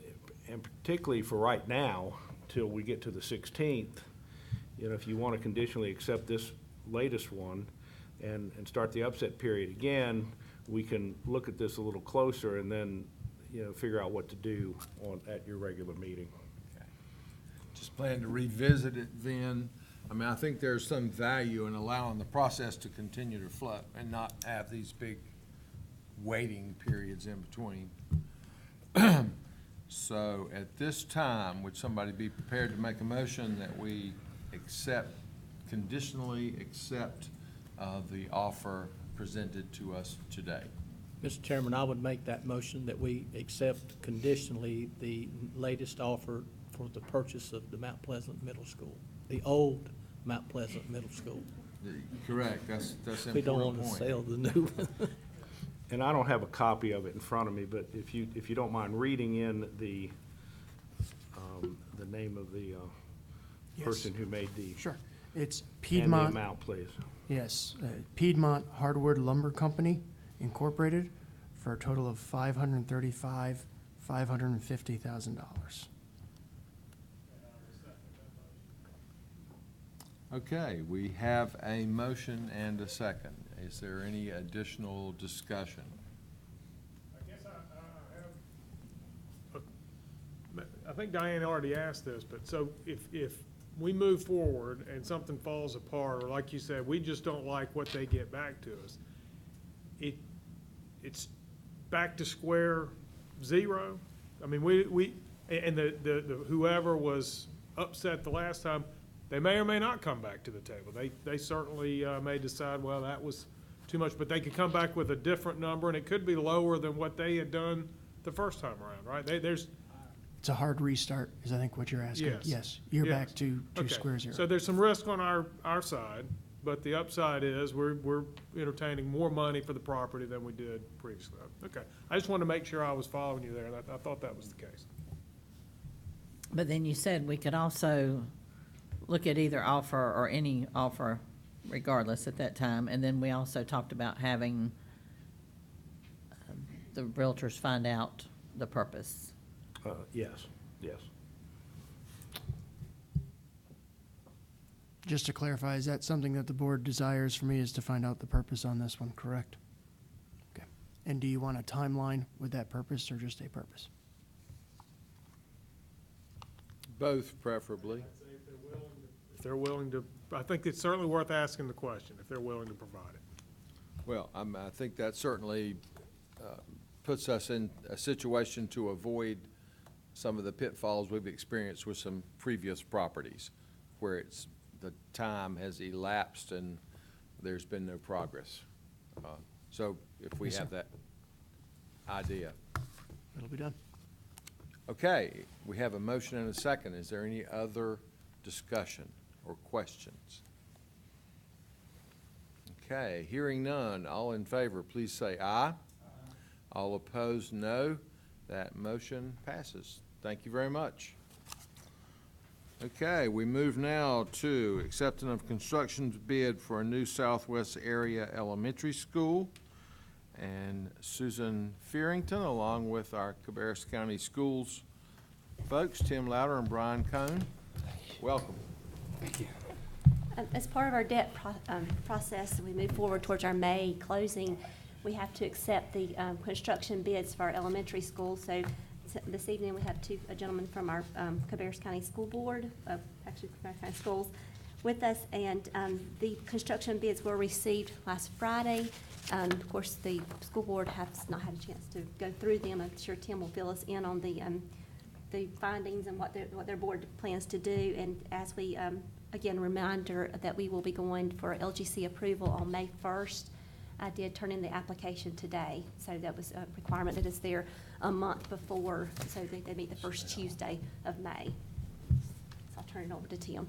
and particularly for right now, till we get to the 16th, if you want to conditionally accept this latest one and start the upset period again, we can look at this a little closer and then, figure out what to do at your regular meeting. Okay. Just plan to revisit it then. I mean, I think there's some value in allowing the process to continue to flow and not have these big waiting periods in between. So at this time, would somebody be prepared to make a motion that we conditionally accept the offer presented to us today? Mr. Chairman, I would make that motion that we accept conditionally the latest offer for the purchase of the Mount Pleasant Middle School, the old Mount Pleasant Middle School. Correct, that's an We don't important want to point. sell the new one. And I don't have a copy of it in front of me, but if you don't mind reading in the name of the Yes. person who made the. Sure. It's And the Piedmont, amount, please. yes, Piedmont Hardwood Lumber Company Incorporated, for a total of $550,000. Okay, we have a motion and a second. Is there any additional discussion? I guess I think Diane already asked this, but so if we move forward and something falls apart, or like you said, we just don't like what they get back to us, it's back to square zero? I mean, and the whoever was upset the last time, they may or may not come back to the table. They certainly may decide, well, that was too much, but they could come back with a different number, and it could be lower than what they had done the first time around, right? It's a hard restart, is I think what you're asking. Yes. Yes, you're Yes. back to Okay. square zero. So there's some risk on our side, but the upside is we're entertaining more money for the property than we did previously. Okay, I just wanted to make sure I was following you there, and I thought that was the case. But then you said we could also look at either offer or any offer regardless at that time. And then we also talked about having the realtors find out the purpose. Yes. Just to clarify, is that something that the board desires for me, is to find out the purpose on this one, correct? Okay. And do you want a timeline with that purpose, or just a purpose? Both preferably. If they're willing to, I think it's certainly worth asking the question, if they're willing to provide it. Well, I think that certainly puts us in a situation to avoid some of the pitfalls we've experienced with some previous properties, where the time has elapsed and there's been no progress. So if we Yes, have sir. that idea. It'll be done. Okay, we have a motion and a second. Is there any other discussion or questions? Okay, hearing none, all in favor, please say aye. All opposed, no. That motion passes. Thank you very much. Okay, we move now to acceptance of construction bid for a new Southwest Area Elementary School. And Susan Fearington, along with our Cabarrus County Schools folks, Tim Louder and Brian Cohn. Welcome. As part of our debt process, we move forward towards our May closing. We have to accept the construction bids for our elementary school. So this evening, we have a gentlemen from our Cabarrus County School Board, actually Cabarrus County Schools, with us. And the construction bids were received last Friday. Of course, the school board has not had a chance to go through them. I'm sure Tim will fill us in on the findings and what their board plans to do. And as we, again, reminder that we will be going for LGC approval on May 1st. I did turn in the application today, so that was a requirement that is there a month before, so they meet the first Tuesday of May. So I'll turn it over to Tim.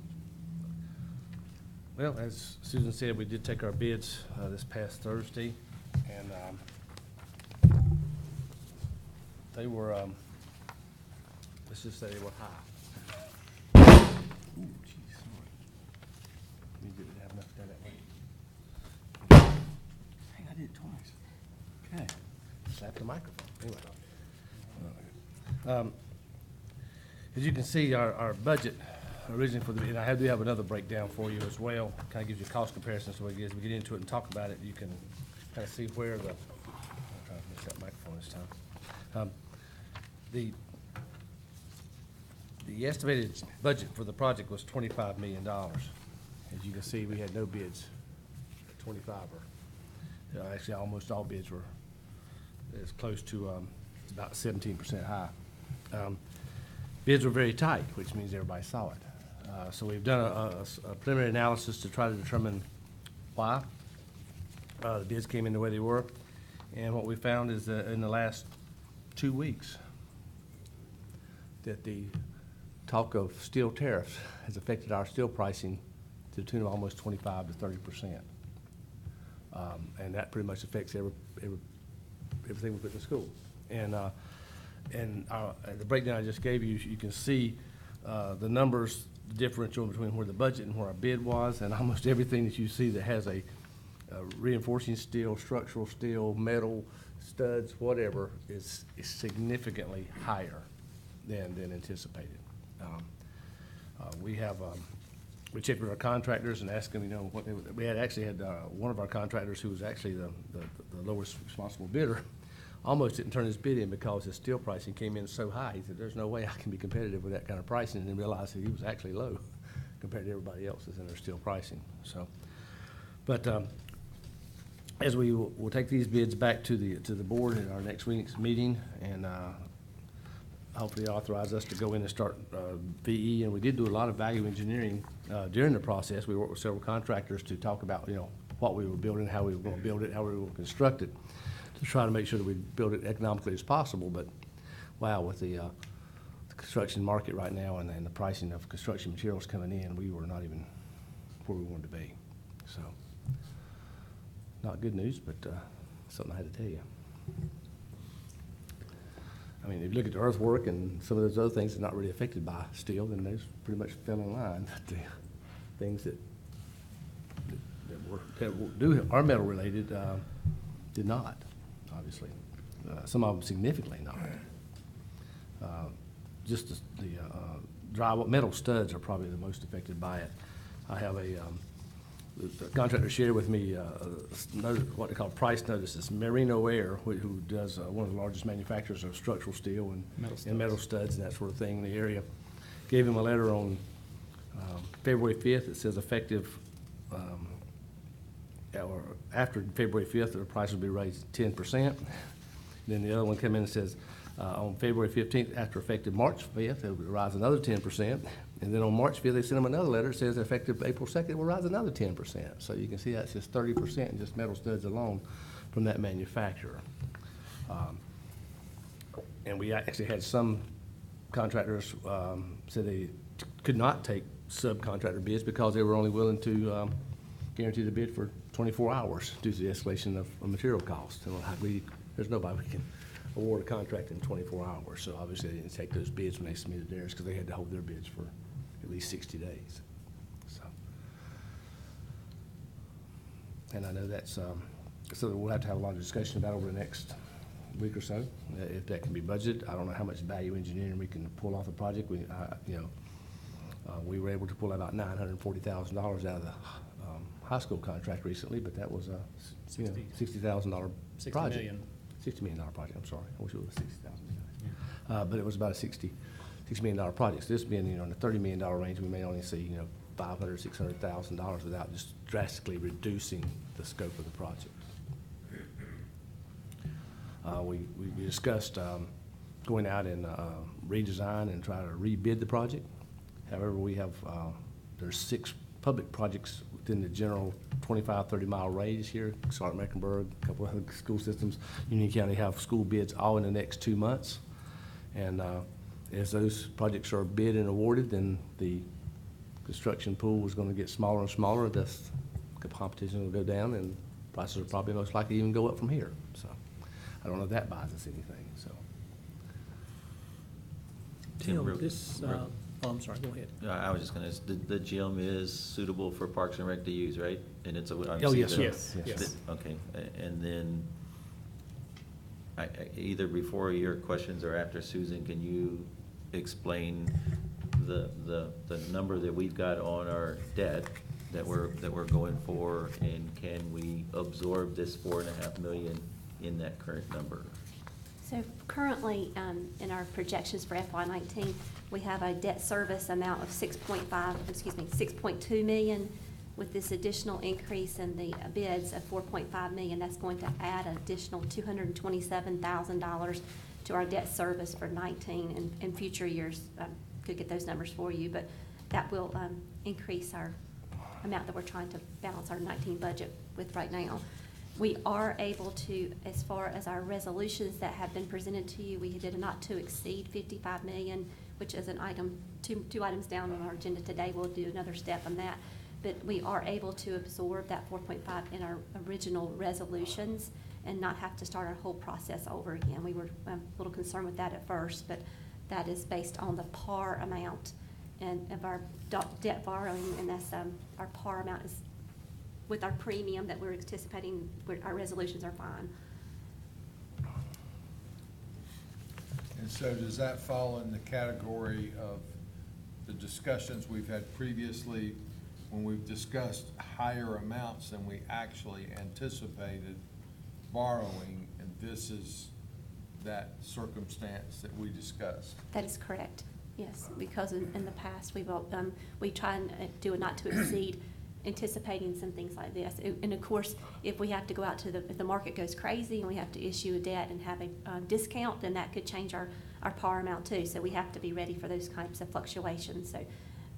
Well, as Susan said, we did take our bids this past Thursday, and they were, let's just say they were high. Ooh, geez, sorry. Let me get it, have enough to go that way. Dang, I did it twice. Okay, slap the microphone, anyway. As you can see, our budget originally for the, and I do have another breakdown for you as well, kind of gives you a cost comparison, so as we get into it and talk about it, you can kind of see where the, I'm trying to miss that microphone this time. The estimated budget for the project was $25 million. As you can see, we had no bids at 25, or actually almost all bids were as close to about 17% high. Bids were very tight, which means everybody saw it. So we've done a preliminary analysis to try to determine why the bids came in the way they were. And what we found is that in the last 2 weeks, that the talk of steel tariffs has affected our steel pricing to the tune of almost 25 to 30%. And that pretty much affects everything we put in the school. And the breakdown I just gave you, you can see the numbers, the differential between where the budget and where our bid was, and almost everything that you see that has a reinforcing steel, structural steel, metal, studs, whatever, is significantly higher than anticipated. We checked with our contractors and asked them, what they, we had one of our contractors who was actually the lowest responsible bidder, almost didn't turn his bid in because his steel pricing came in so high. He said, there's no way I can be competitive with that kind of pricing, and then realized that he was actually low compared to everybody else's in their steel pricing. So, but as we'll take these bids back to the board in our next week's meeting, and hopefully authorize us to go in and start VE. And we did do a lot of value engineering during the process. We worked with several contractors to talk about, what we were building, how we were going to build it, how we were going to construct it, to try to make sure that we build it economically as possible. But wow, with the construction market right now and the pricing of construction materials coming in, we were not even where we wanted to be. So, not good news, but something I had to tell you. I mean, if you look at the earthwork and some of those other things that are not really affected by steel, then those pretty much fell in line. But the things that are metal related did not, obviously. Some of them significantly not. Just the drywall, metal studs are probably the most affected by it. I have the contractor shared with me what they call price notices. Merino Air, who does one of the largest manufacturers of structural steel and metal studs and that sort of thing in the area, gave him a letter on February 5th. It says effective, or after February 5th, the price will be raised 10%. Then the other one came in and says, on February 15th, after effective March 5th, it will rise another 10%. And then on March 5th, they sent them another letter that says effective April 2nd, it will rise another 10%. So you can see that's just 30% in just metal studs alone from that manufacturer. And we actually had some contractors said they could not take subcontractor bids because they were only willing to guarantee the bid for 24 hours due to the escalation of material costs. And there's nobody we can award a contract in 24 hours. So obviously they didn't take those bids when they submitted theirs because they had to hold their bids for at least 60 days. So, and I know that's something we'll have to have a lot of discussion about over the next week or so, if that can be budgeted. I don't know how much value engineering we can pull off the project. We were able to pull about $940,000 out of the high school contract recently, but that was a $60,000 project. $60 million project, I'm sorry. I wish it was $60,000. But it was about a $60 million project. So this being, in the $30 million range, we may only see, $500,000, $600,000 without just drastically reducing the scope of the project. We discussed going out and redesign and try to rebid the project. However, we have, there's 6 public projects within the general 25, 30-mile radius here. Clark, Mecklenburg, a couple of other school systems. Union County have school bids all in the next 2 months. And as those projects are bid and awarded, then the construction pool is going to get smaller and smaller. Thus, the competition will go down, and prices will probably most likely even go up from here. So I don't know if that buys us anything. So Tim, real- this, oh, I'm sorry, go ahead. I was just gonna, the gym is suitable for Parks and Rec to use, right? And it's a. Oh, yes, sir. Yes. Okay, and then, either before your questions or after, Susan, can you explain the number that we've got on our debt that we're going for, and can we absorb this $4.5 million in that current number? So currently, in our projections for FY19, we have a debt service amount of 6.2 million. With this additional increase in the bids of 4.5 million, that's going to add an additional $227,000 to our debt service for 19, and in future years, could get those numbers for you, but that will increase our amount that we're trying to balance our 19 budget with right now. We are able to, as far as our resolutions that have been presented to you, we did not to exceed 55 million, which is an item, two items down on our agenda today. We'll do another step on that. But we are able to absorb that 4.5 in our original resolutions and not have to start our whole process over again. We were a little concerned with that at first, but that is based on the par amount and of our debt borrowing, and that's our par amount is with our premium that we're anticipating, our resolutions are fine. And so does that fall in the category of the discussions we've had previously when we've discussed higher amounts than we actually anticipated borrowing, and this is that circumstance that we discussed? That is correct, yes, because in the past, we try and do a not to exceed, anticipating some things like this. And of course, if we have to go out to if the market goes crazy and we have to issue a debt and have a discount, then that could change our par amount too. So we have to be ready for those kinds of fluctuations. So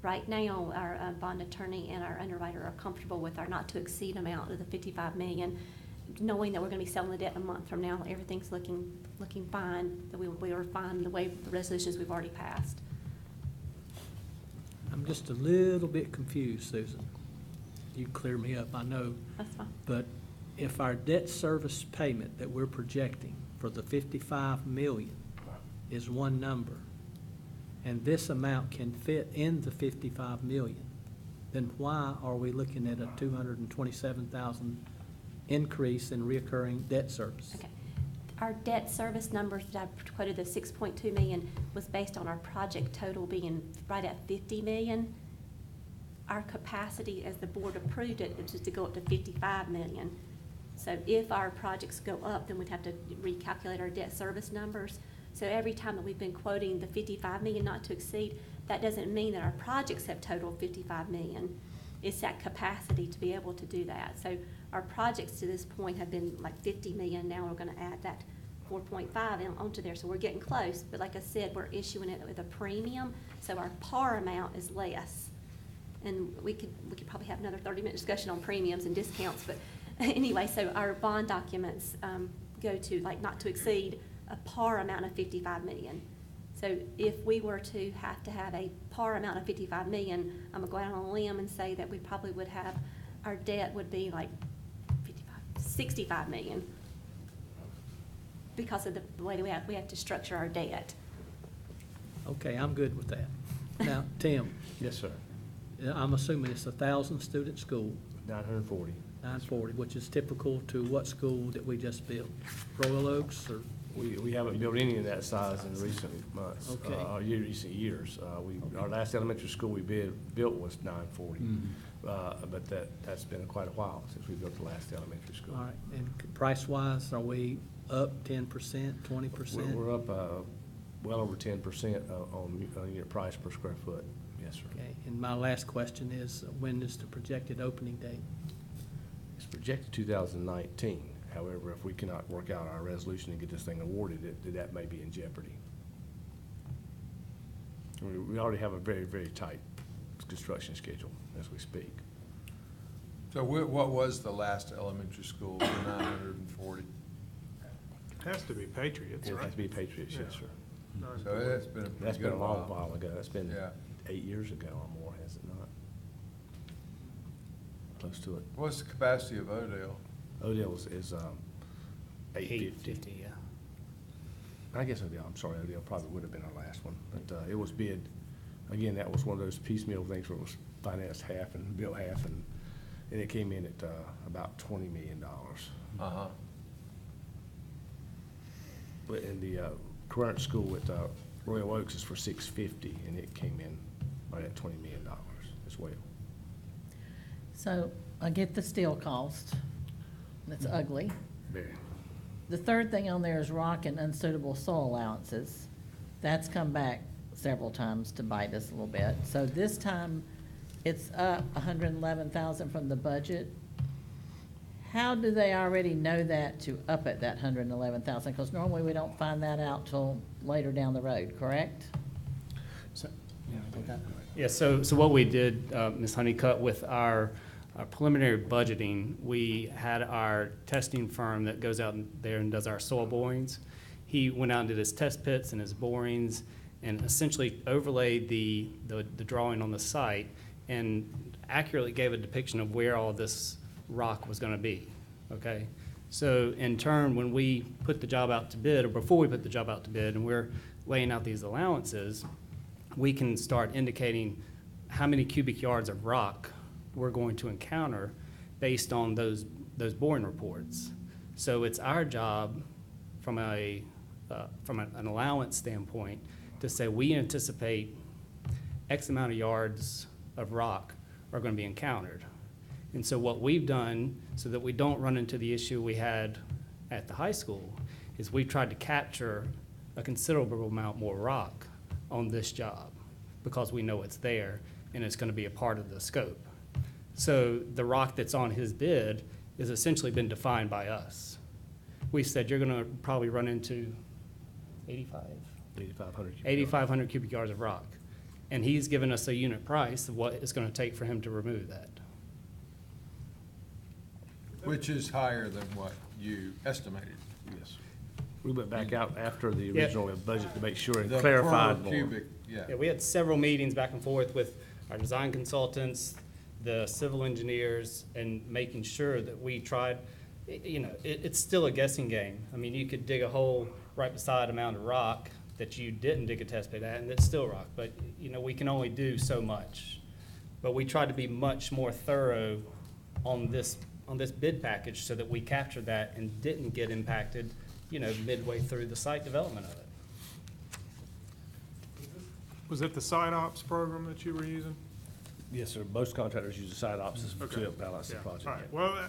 right now, our bond attorney and our underwriter are comfortable with our not to exceed amount of the 55 million, knowing that we're going to be selling the debt a month from now. Everything's looking fine, that we are fine the way the resolutions we've already passed. I'm just a little bit confused, Susan. You clear me up, I know. That's fine. But if our debt service payment that we're projecting for the 55 million is one number, and this amount can fit in the 55 million, then why are we looking at a 227,000 increase in reoccurring debt service? Okay. Our debt service numbers that I quoted, the 6.2 million, was based on our project total being right at 50 million. Our capacity, as the board approved it, is to go up to 55 million. So if our projects go up, then we'd have to recalculate our debt service numbers. So every time that we've been quoting the 55 million not to exceed, That doesn't mean that our projects have totaled 55 million. It's that capacity to be able to do that. So our projects to this point have been like 50 million. Now we're gonna add that 4.5 onto there, so we're getting close. But like I said, we're issuing it with a premium, so our par amount is less. And we could probably have another 30-minute discussion on premiums and discounts, but anyway, so our bond documents go to like not to exceed a par amount of 55 million. So if we were to have a par amount of 55 million, I'm gonna go out on a limb and say that we probably would have, our debt would be like 65 million. Because of the way that we have to structure our debt. Okay, I'm good with that. Now, Tim, Yes, sir. I'm assuming it's a 1,000-student school, 940. 940, which is typical to what school that we just built? Royal Oaks or? We haven't built any of that size in recent months. Okay. Or recent years. Our last elementary school we built was 940. But that's been quite a while since we built the last elementary school. All right, and price-wise, are we up 10%, 20%? We're up well over 10% on unit price per square foot. Yes, sir. Okay, and my last question is, when is the projected opening date? It's projected 2019. However, if we cannot work out our resolution and get this thing awarded, that may be in jeopardy. We already have a very, very tight construction schedule as we speak. So what was the last elementary school, the 940? Has to be Patriots, It right? has to be Patriots, yes, sir. So it's been a pretty That's been good a long while. while ago. That's been Yeah. 8 years ago or more, has it not? Close to it. What's the capacity of Odell? Odell is 850. Yeah. I guess Odell, I'm sorry, Odell probably would have been our last one, but it was bid, again, that was one of those piecemeal things where it was financed half and built half, and it came in at about $20 million. Uh-huh. But in the current school at Royal Oaks is for $650, and it came in right at $20 million as well. So I get the steel cost. That's ugly. Very. The third thing on there is rock and unsuitable soil allowances. That's come back several times to bite us a little bit. So this time, it's up 111,000 from the budget. How do they already know that to up at that 111,000? Because normally we don't find that out till later down the road, correct? Yeah, so what we did, Ms. Honeycutt, with our preliminary budgeting, we had our testing firm that goes out there and does our soil borings. He went out and did his test pits and his borings and essentially overlaid the drawing on the site and accurately gave a depiction of where all this rock was gonna be, okay? So in turn, when we put the job out to bid, or before we put the job out to bid, and we're laying out these allowances, we can start indicating how many cubic yards of rock we're going to encounter based on those boring reports. So it's our job from an allowance standpoint to say we anticipate X amount of yards of rock are going to be encountered. And so what we've done, so that we don't run into the issue we had at the high school, is we've tried to capture a considerable amount more rock on this job because we know it's there and it's going to be a part of the scope. So the rock that's on his bid has essentially been defined by us. We said you're going to probably run into 8,500 cubic yards of rock. And he's given us a unit price of what it's going to take for him to remove that. Which is higher than what you estimated. Yes. We went back out after the Yeah. original budget to make sure and The clarified per more. cubic, yeah. Yeah, we had several meetings back and forth with our design consultants, the civil engineers, and making sure that we tried, it's still a guessing game. I mean, you could dig a hole right beside a mound of rock that you didn't dig a test pit at, and it's still rock, but, we can only do so much. But we tried to be much more thorough on this bid package so that we captured that and didn't get impacted, midway through the site development of it. Was it the site ops program that you were using? Yes, sir. Most contractors use the site ops Okay. to balance the Yeah. project. All right, well,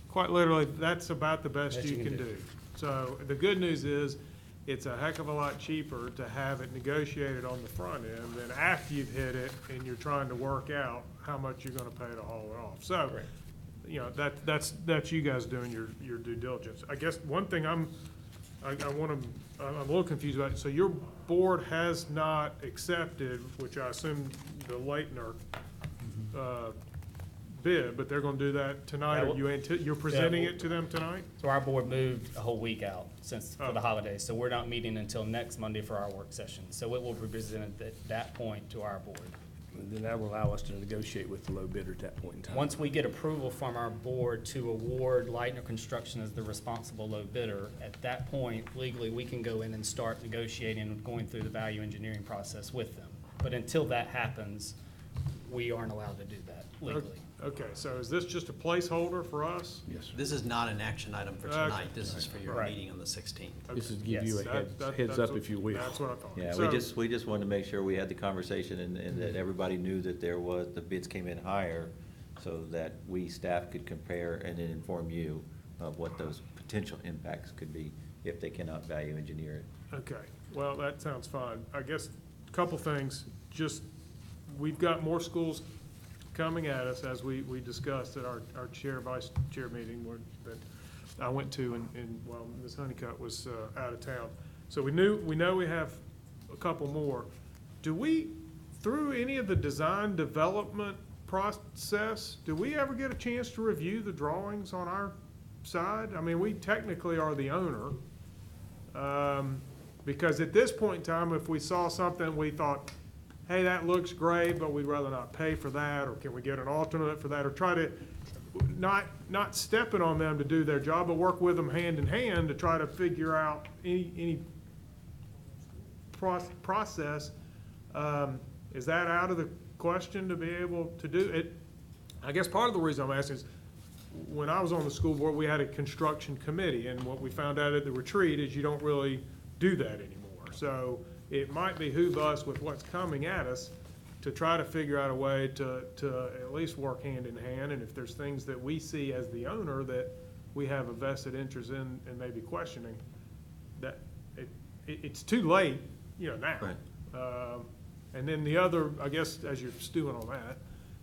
quite literally, that's about the best Best you can do. So the good news is, it's a heck of a lot cheaper to have it negotiated on the front end than after you've hit it and you're trying to work out how much you're gonna pay to haul it off. So, you know, that's you guys doing your due diligence. I guess one thing I'm a little confused about, so your board has not accepted, which I assume the Leitner, bid, but they're gonna do that tonight, or you're presenting it to them tonight? So our board moved a whole week out since, for the holidays, so we're not meeting until next Monday for our work session. So it will be presented at that point to our board. And then that will allow us to negotiate with the low bidder at that point in time. Once we get approval from our board to award Leitner Construction as the responsible low bidder, at that point, legally, we can go in and start negotiating and going through the value engineering process with them. But until that happens, we aren't allowed to do that legally. Okay, so is this just a placeholder for us? Yes, sir. This is not an action item for Okay. tonight. This is for your Right. meeting on the 16th. This is to give you a That- heads that's up, what- if you will. That's what I thought. Yeah, So- we just wanted to make sure we had the conversation and that everybody knew that the bids came in higher so that we, staff, could compare and then inform you of what those potential impacts could be if they cannot value engineer it. Okay, well, that sounds fine. I guess a couple things, just, we've got more schools coming at us, as we discussed at our chair, vice chair meeting that I went to while Ms. Honeycutt was out of town. So we know we have a couple more. Do we, through any of the design development process, do we ever get a chance to review the drawings on our side? I mean, we technically are the owner. Because at this point in time, if we saw something, we thought, hey, that looks great, but we'd rather not pay for that, or can we get an alternate for that, or try to, not stepping on them to do their job, but work with them hand in hand to try to figure out any process. Is that out of the question to be able to do it? I guess part of the reason I'm asking is, when I was on the school board, we had a construction committee, and what we found out at the retreat is you don't really do that anymore. So it might behoove us, with what's coming at us, to try to figure out a way to at least work hand in hand, and if there's things that we see as the owner that we have a vested interest in and maybe questioning, that it's too late, you know, now. Right. And then the other, I guess, as you're stewing on that,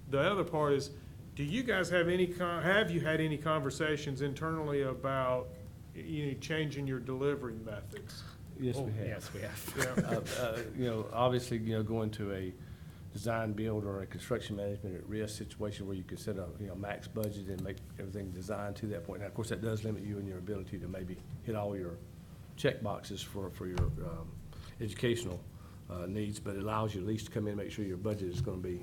the other part is, do you guys have have you had any conversations internally about, changing your delivery methods? Yes, we have. Yes, we have. Yeah. Obviously, going to a design build or a construction management at risk situation where you can set a, max budget and make everything designed to that point. Now, of course, that does limit you in your ability to maybe hit all your check boxes for your educational needs, but it allows you at least to come in and make sure your budget is going to be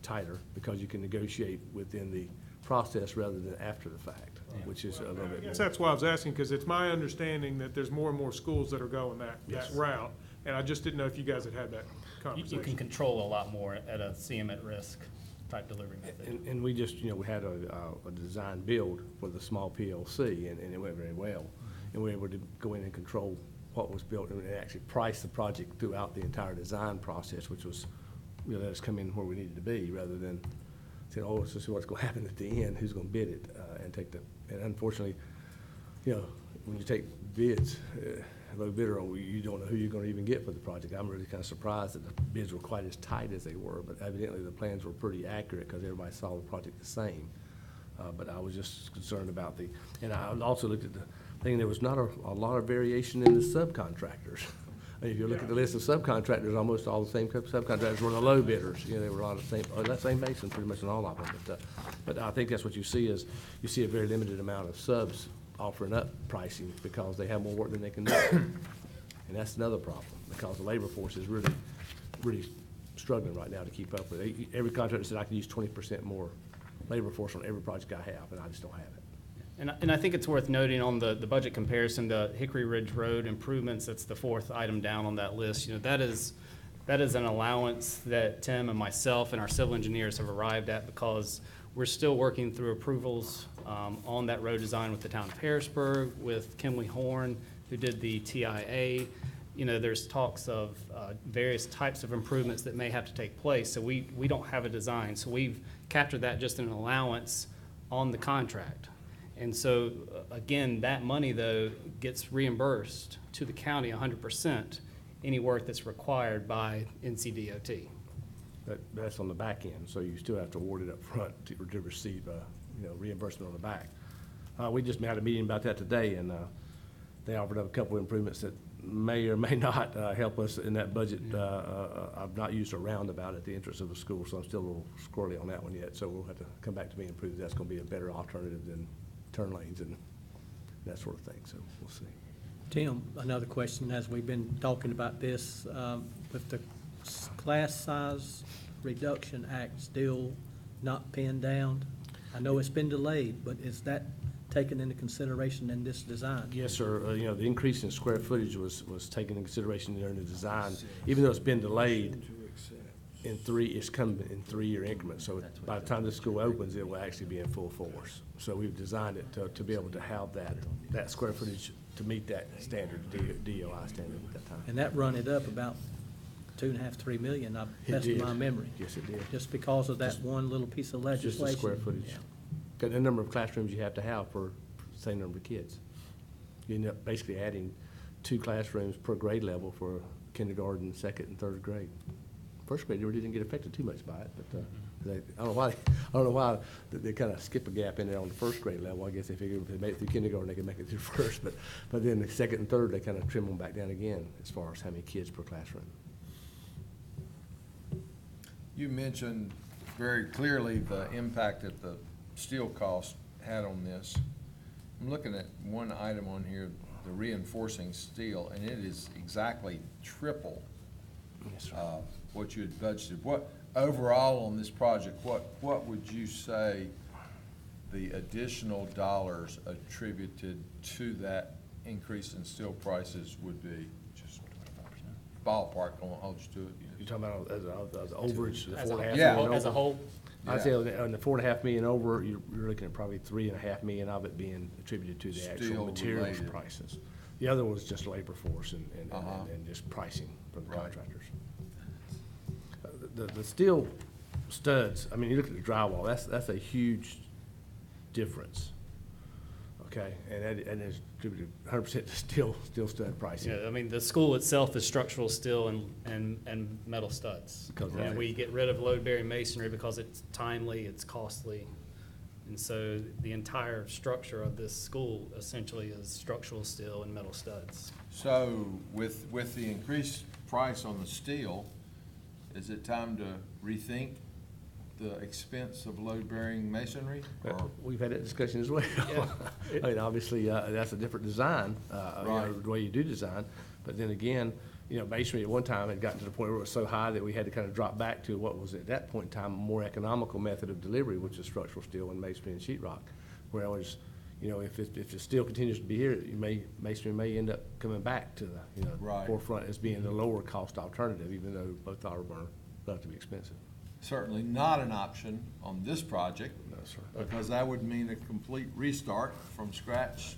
tighter, because you can negotiate within the process rather than after the fact, which is a little bit I more. guess that's why I was asking, because it's my understanding that there's more and more schools that are going that route, and I just didn't know if you guys had that You conversation. can control a lot more at a CM at risk type delivery method. And we just, we had a design build for the small PLC, and it went very well. And we were able to go in and control what was built and actually price the project throughout the entire design process, which was, let us come in where we needed to be, rather than saying, oh, let's just see what's gonna happen at the end, who's gonna bid it, and take and unfortunately, when you take bids, low bidder, you don't know who you're gonna even get for the project. I'm really kind of surprised that the bids were quite as tight as they were, but evidently the plans were pretty accurate, because everybody saw the project the same. But I was just concerned about and I also looked at the thing, there was not a lot of variation in the subcontractors. If you look at the list of subcontractors, almost all the same subcontractors were the low bidders. They were a lot of that same basin pretty much in all of them. But I think that's what you see is, you see a very limited amount of subs offering up pricing because they have more work than they can do. And that's another problem, because the labor force is really, really struggling right now to keep up with it. Every contractor said I could use 20% more labor force on every project I have, and I just don't have it. And I think it's worth noting on the budget comparison, the Hickory Ridge Road improvements, that's the fourth item down on that list. That is an allowance that Tim and myself and our civil engineers have arrived at, because we're still working through approvals on that road design with the town of Harrisburg, with Kimley Horn, who did the TIA. There's talks of various types of improvements that may have to take place, so we don't have a design. So we've captured that just in an allowance on the contract. And so, again, that money, though, gets reimbursed to the county 100%, any work that's required by NCDOT. That's on the back end, so you still have to award it up front to receive, reimbursement on the back. We just had a meeting about that today, and they offered up a couple of improvements that may or may not help us in that budget. I've not used a roundabout at the entrance of the school, so I'm still a little squirrely on that one yet, so we'll have to come back to me and prove that's gonna be a better alternative than turn lanes and that sort of thing, so we'll see. Tim, another question, as we've been talking about this, with the class size reduction act still not pinned down? I know it's been delayed, but is that taken into consideration in this design? Yes, sir. The increase in square footage was taken into consideration during the design, even though it's been delayed it's come in 3-year increments. So by the time the school opens, it will actually be in full force. So we've designed it to be able to have that square footage to meet that standard, DOI standard at that time. And that run it up about 2.5, 3 million, best of my memory. Yes, it did. Just because of that one little piece of legislation. Just the square footage. Yeah. Got the number of classrooms you have to have for the same number of kids. You end up basically adding 2 classrooms per grade level for kindergarten, 2nd, and 3rd grade. First grade really didn't get affected too much by it, but I don't know why they kind of skip a gap in there on the 1st grade level. I guess they figured if they made it through kindergarten, they could make it through 1st, but then the 2nd and 3rd, they kind of trim them back down again as far as how many kids per classroom. You mentioned very clearly the impact that the steel cost had on this. I'm looking at one item on here, the reinforcing steel, and it is exactly triple what you had budgeted. What, overall on this project, what would you say the additional dollars attributed to that increase in steel prices would be? Just ballpark, I won't hold you to it. You're talking about as overage, the As a 4.5 whole- million over? As a whole, I'd say on the 4.5 million over, you're looking at probably 3.5 million of it being attributed to the actual Steel materials related. prices. The other was just labor force and Uh-huh. just pricing from the Right. contractors. The steel studs, I mean, you look at the drywall, that's a huge difference. Okay, and it's attributed 100% to steel stud pricing. yeah, I mean, the school itself is structural steel and metal studs. Because of And that. we get rid of load-bearing masonry because it's timely, it's costly. And so the entire structure of this school essentially is structural steel and metal studs. So with the increased price on the steel, is it time to rethink the expense of load-bearing masonry? Or, We've had that discussion as well. I mean, obviously, that's a different design, Right. the way you do design. But then again, masonry at one time had gotten to the point where it was so high that we had to kind of drop back to what was at that point in time a more economical method of delivery, which is structural steel and masonry and sheetrock. Whereas, if the steel continues to be here, masonry may end up coming back to the Right. forefront as being the lower cost alternative, even though both are relatively expensive. certainly not an option on this project, No, sir. because that would mean a complete restart from scratch.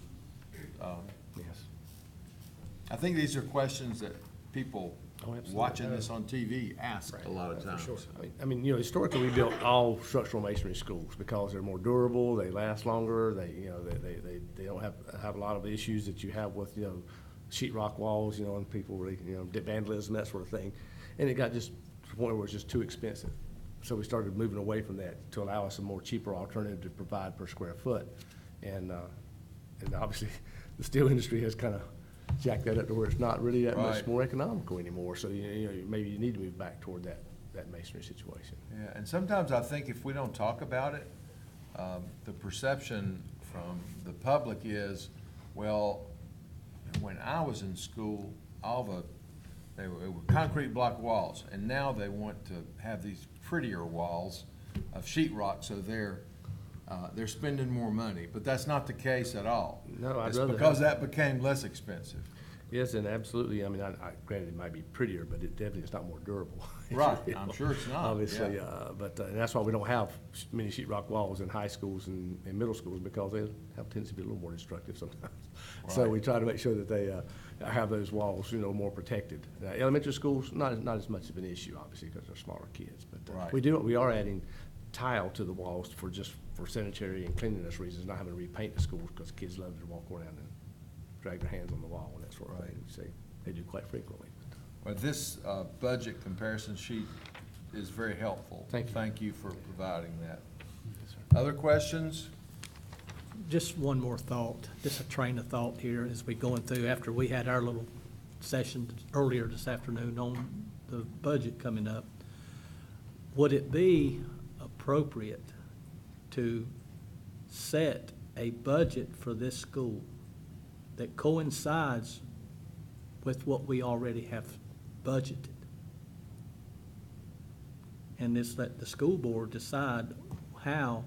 Yes. I think these are questions that people Oh, absolutely. watching this on TV ask a lot of times. I mean, historically, we built all structural masonry schools because they're more durable, they last longer, they don't have a lot of issues that you have with, sheetrock walls, and people really, vandalism, that sort of thing. And it got just to the point where it's just too expensive. So we started moving away from that to allow us a more cheaper alternative to provide per square foot. And obviously, the steel industry has kind of jacked that up to where it's not really that much Right. more economical anymore. So, maybe you need to move back toward that masonry situation. Yeah, and sometimes I think if we don't talk about it, the perception from the public is, well, when I was in school, they were concrete block walls, and now they want to have these prettier walls of sheetrock, so they're spending more money, but that's not the case at all. No, I'd It's rather because have- that became less expensive. Yes, and absolutely. I mean, granted, it might be prettier, but it definitely is not more durable. Right, I'm sure it's not, Obviously, yeah. and that's why we don't have many sheetrock walls in high schools and middle schools, because they have a tendency to be a little more destructive sometimes. So Right. we try to make sure that they have those walls, more protected. Elementary schools, not as much of an issue, obviously, because they're smaller kids. But Right. we are adding tile to the walls for sanitary and cleanliness reasons, not having to repaint the schools, because kids love to walk around and drag their hands on the wall and that sort of thing, which they do quite frequently. Well, this budget comparison sheet is very helpful. Thank you. Thank you for providing that. Other questions? Just one more thought, just a train of thought here as we going through, after we had our little session earlier this afternoon on the budget coming up. Would it be appropriate to set a budget for this school that coincides with what we already have budgeted? And just let the school board decide how,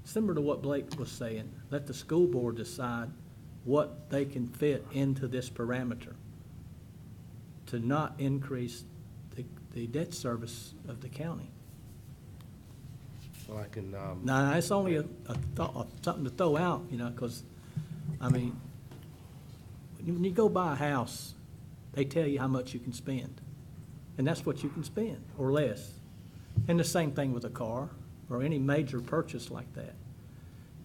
similar to what Blake was saying, let the school board decide what they can fit into this parameter to not increase the debt service of the county. Well, I can, Now, it's only a thought, something to throw out, you know, because, I mean, when you go buy a house, they tell you how much you can spend, and that's what you can spend, or less. And the same thing with a car, or any major purchase like that.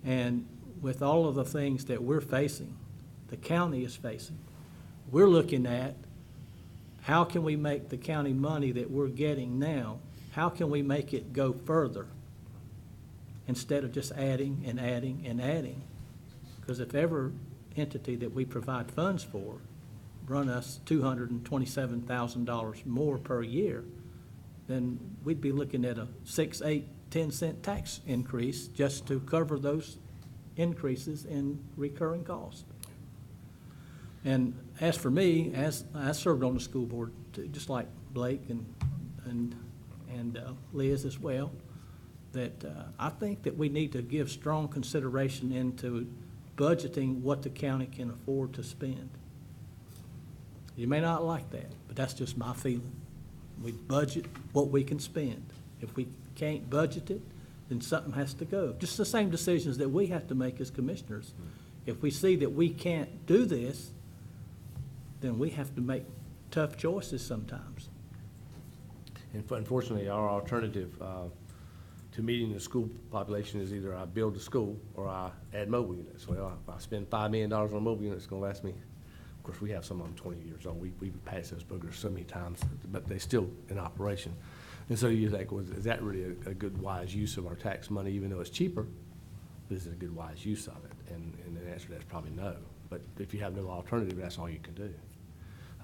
And with all of the things that we're facing, the county is facing, we're looking at how can we make the county money that we're getting now, how can we make it go further instead of just adding and adding and adding? Because if ever entity that we provide funds for run us $227,000 more per year, then we'd be looking at a 6, 8, 10 cent tax increase just to cover those increases in recurring costs. And as for me, as I served on the school board, too, just like Blake and Liz as well, that I think that we need to give strong consideration into budgeting what the county can afford to spend. You may not like that, but that's just my feeling. We budget what we can spend. If we can't budget it, then something has to go. Just the same decisions that we have to make as commissioners. If we see that we can't do this, then we have to make tough choices sometimes. and unfortunately, our alternative to meeting the school population is either I build a school or I add mobile units. Well, if I spend $5 million on mobile units, it's gonna last me. Of course, we have some of them 20 years old. We've passed those boogers so many times, but they're still in operation. And so you think, well, is that really a good, wise use of our tax money, even though it's cheaper? Is it a good, wise use of it? And the answer to that is probably no. But if you have no alternative, that's all you can do.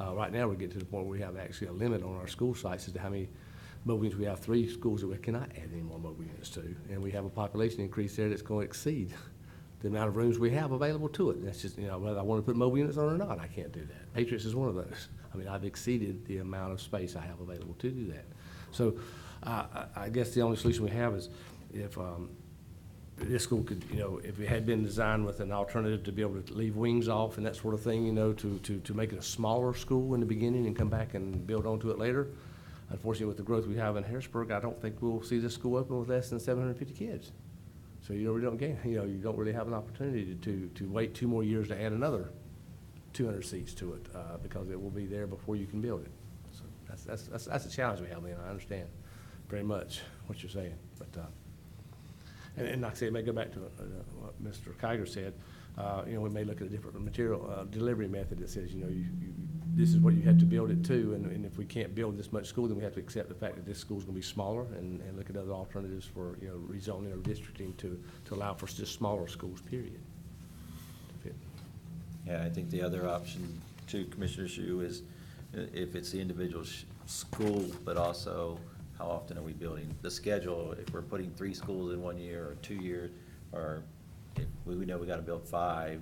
Right now, we're getting to the point where we have actually a limit on our school sites as to how many mobile units. We have 3 schools that we cannot add any more mobile units to. And we have a population increase there that's going to exceed the amount of rooms we have available to it. That's just, you know, whether I want to put mobile units on or not, I can't do that. Patriots is one of those. I mean, I've exceeded the amount of space I have available to do that. So I guess the only solution we have is if this school could, you know, if it had been designed with an alternative to be able to leave wings off and that sort of thing, you know, to make it a smaller school in the beginning and come back and build onto it later. Unfortunately, with the growth we have in Harrisburg, I don't think we'll see this school open with less than 750 kids. So you really don't gain, you know, you don't really have an opportunity to wait 2 more years to add another 200 seats to it because it will be there before you can build it. So that's a challenge we have, and I understand very much what you're saying. But and like I said, it may go back to what Mr. Kiger said. You know, we may look at a different material delivery method that says, you know, this is what you have to build it to, and if we can't build this much school, then we have to accept the fact that this school's going to be smaller and look at other alternatives for, you know, rezoning or districting to allow for just smaller schools, period. Yeah, I think the other option too, Commissioner Shu, is if it's the individual school, but also how often are we building? The schedule, if we're putting 3 schools in 1 year or 2 years, or if we know we gotta build 5,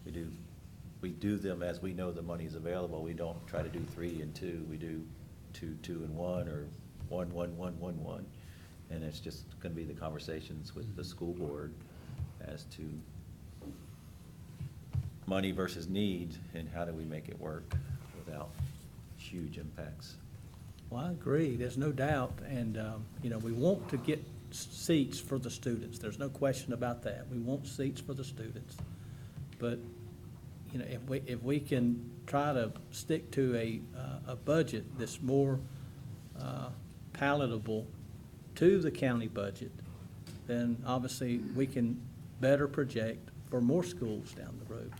we do them as we know the money's available. We don't try to do 3 and 2. We do 2, 2 and 1, or 1, 1, 1, 1, 1. And it's just gonna be the conversations with the school board as to money versus need, and how do we make it work without huge impacts. Well, I agree, there's no doubt, and, you know, we want to get seats for the students, there's no question about that. We want seats for the students. But, you know, if we can try to stick to a budget that's more palatable to the county budget, then obviously we can better project for more schools down the road.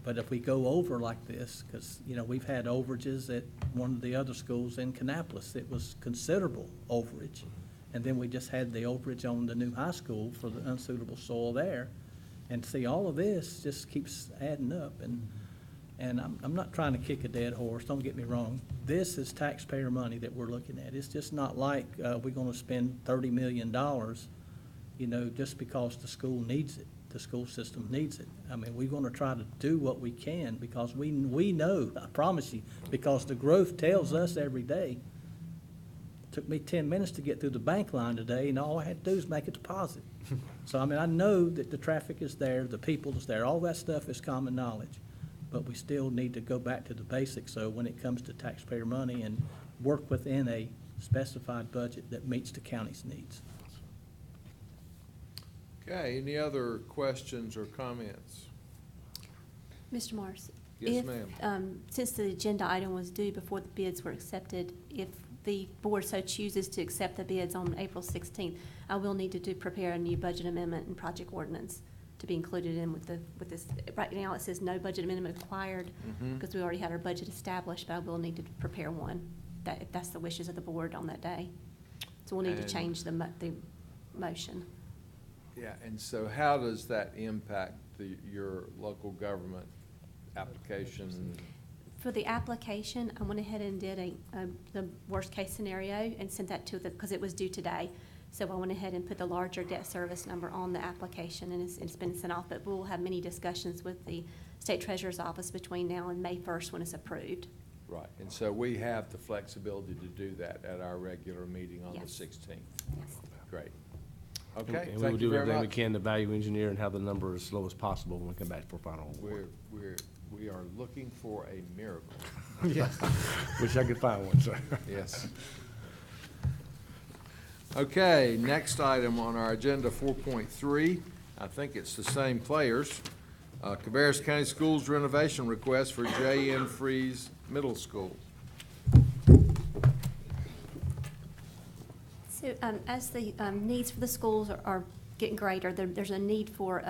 But if we go over like this, because, you know, we've had overages at one of the other schools in Kannapolis, it was considerable overage. And then we just had the overage on the new high school for the unsuitable soil there. And see, all of this just keeps adding up, and I'm not trying to kick a dead horse, don't get me wrong. This is taxpayer money that we're looking at. It's just not like, we're gonna spend $30 million, you know, just because the school needs it. The school system needs it. I mean, we're gonna try to do what we can, because we know, I promise you, because the growth tells us every day. Took me 10 minutes to get through the bank line today, and all I had to do is make a deposit. So, I mean, I know that the traffic is there, the people is there, all that stuff is common knowledge. But we still need to go back to the basics, so when it comes to taxpayer money, and work within a specified budget that meets the county's needs. Okay, any other questions or comments? Mr. Morris? Yes, ma'am. Since the agenda item was due before the bids were accepted, if the board so chooses to accept the bids on April 16th, I will need to prepare a new budget amendment and project ordinance to be included in with this. Right now, it says no budget amendment required, because we already had our budget established, but I will need to prepare one, if that's the wishes of the board on that day. So we'll need to change the motion. Yeah, and so how does that impact your local government application? For the application, I went ahead and did the worst-case scenario and sent that to because it was due today. So I went ahead and put the larger debt service number on the application, and it's been sent off. But we'll have many discussions with the State Treasurer's Office between now and May 1st when it's approved. Right, and so we have the flexibility to do that at our regular meeting on the Yes. 16th. Yes. Great. And Okay, we will thank you do very everything we much. can to value engineer and have the number as low as possible when we come back for final award. We are looking for a miracle. Yes. Wish I could find one, sir. Yes. Okay, next item on our agenda, 4.3. I think it's the same players. Cabarrus County Schools renovation request for J.N. Freeze Middle School. So as the needs for the schools are getting greater, there's a need for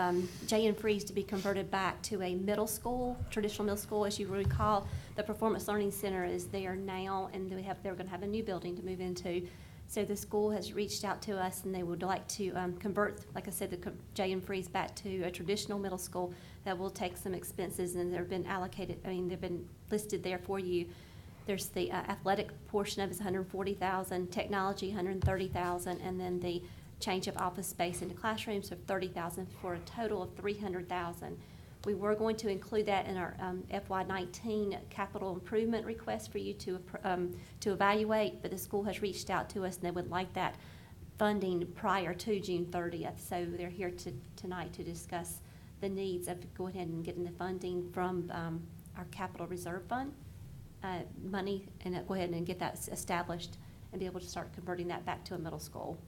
J.N. Freeze to be converted back to a middle school, traditional middle school. As you recall, the Performance Learning Center is there now, and they're going to have a new building to move into. So the school has reached out to us, and they would like to convert, like I said, the J.N. Freeze back to a traditional middle school. That will take some expenses, and they've been allocated, they've been listed there for you. There's the athletic portion of it is $140,000, technology $130,000, and then the change of office space into classrooms of $30,000 for a total of $300,000. We were going to include that in our FY19 capital improvement request for you to evaluate, but the school has reached out to us and they would like that funding prior to June 30th. So they're here tonight to discuss the needs of going ahead and getting the funding from our capital reserve fund money, and go ahead and get that established and be able to start converting that back to a middle school.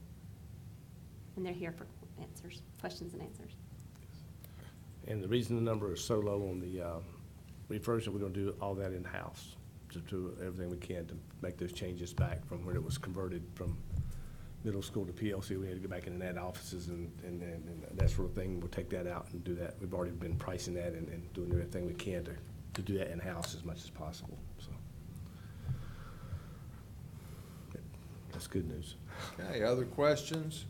And they're here for answers, questions and answers. And the reason the number is so low on the refurbishment, we're gonna do all that in-house, to do everything we can to make those changes back from where it was converted from middle school to PLC. We had to go back in and add offices and that sort of thing. We'll take that out and do that. We've already been pricing that and doing everything we can to do that in-house as much as possible, so. That's good news. Okay, other questions?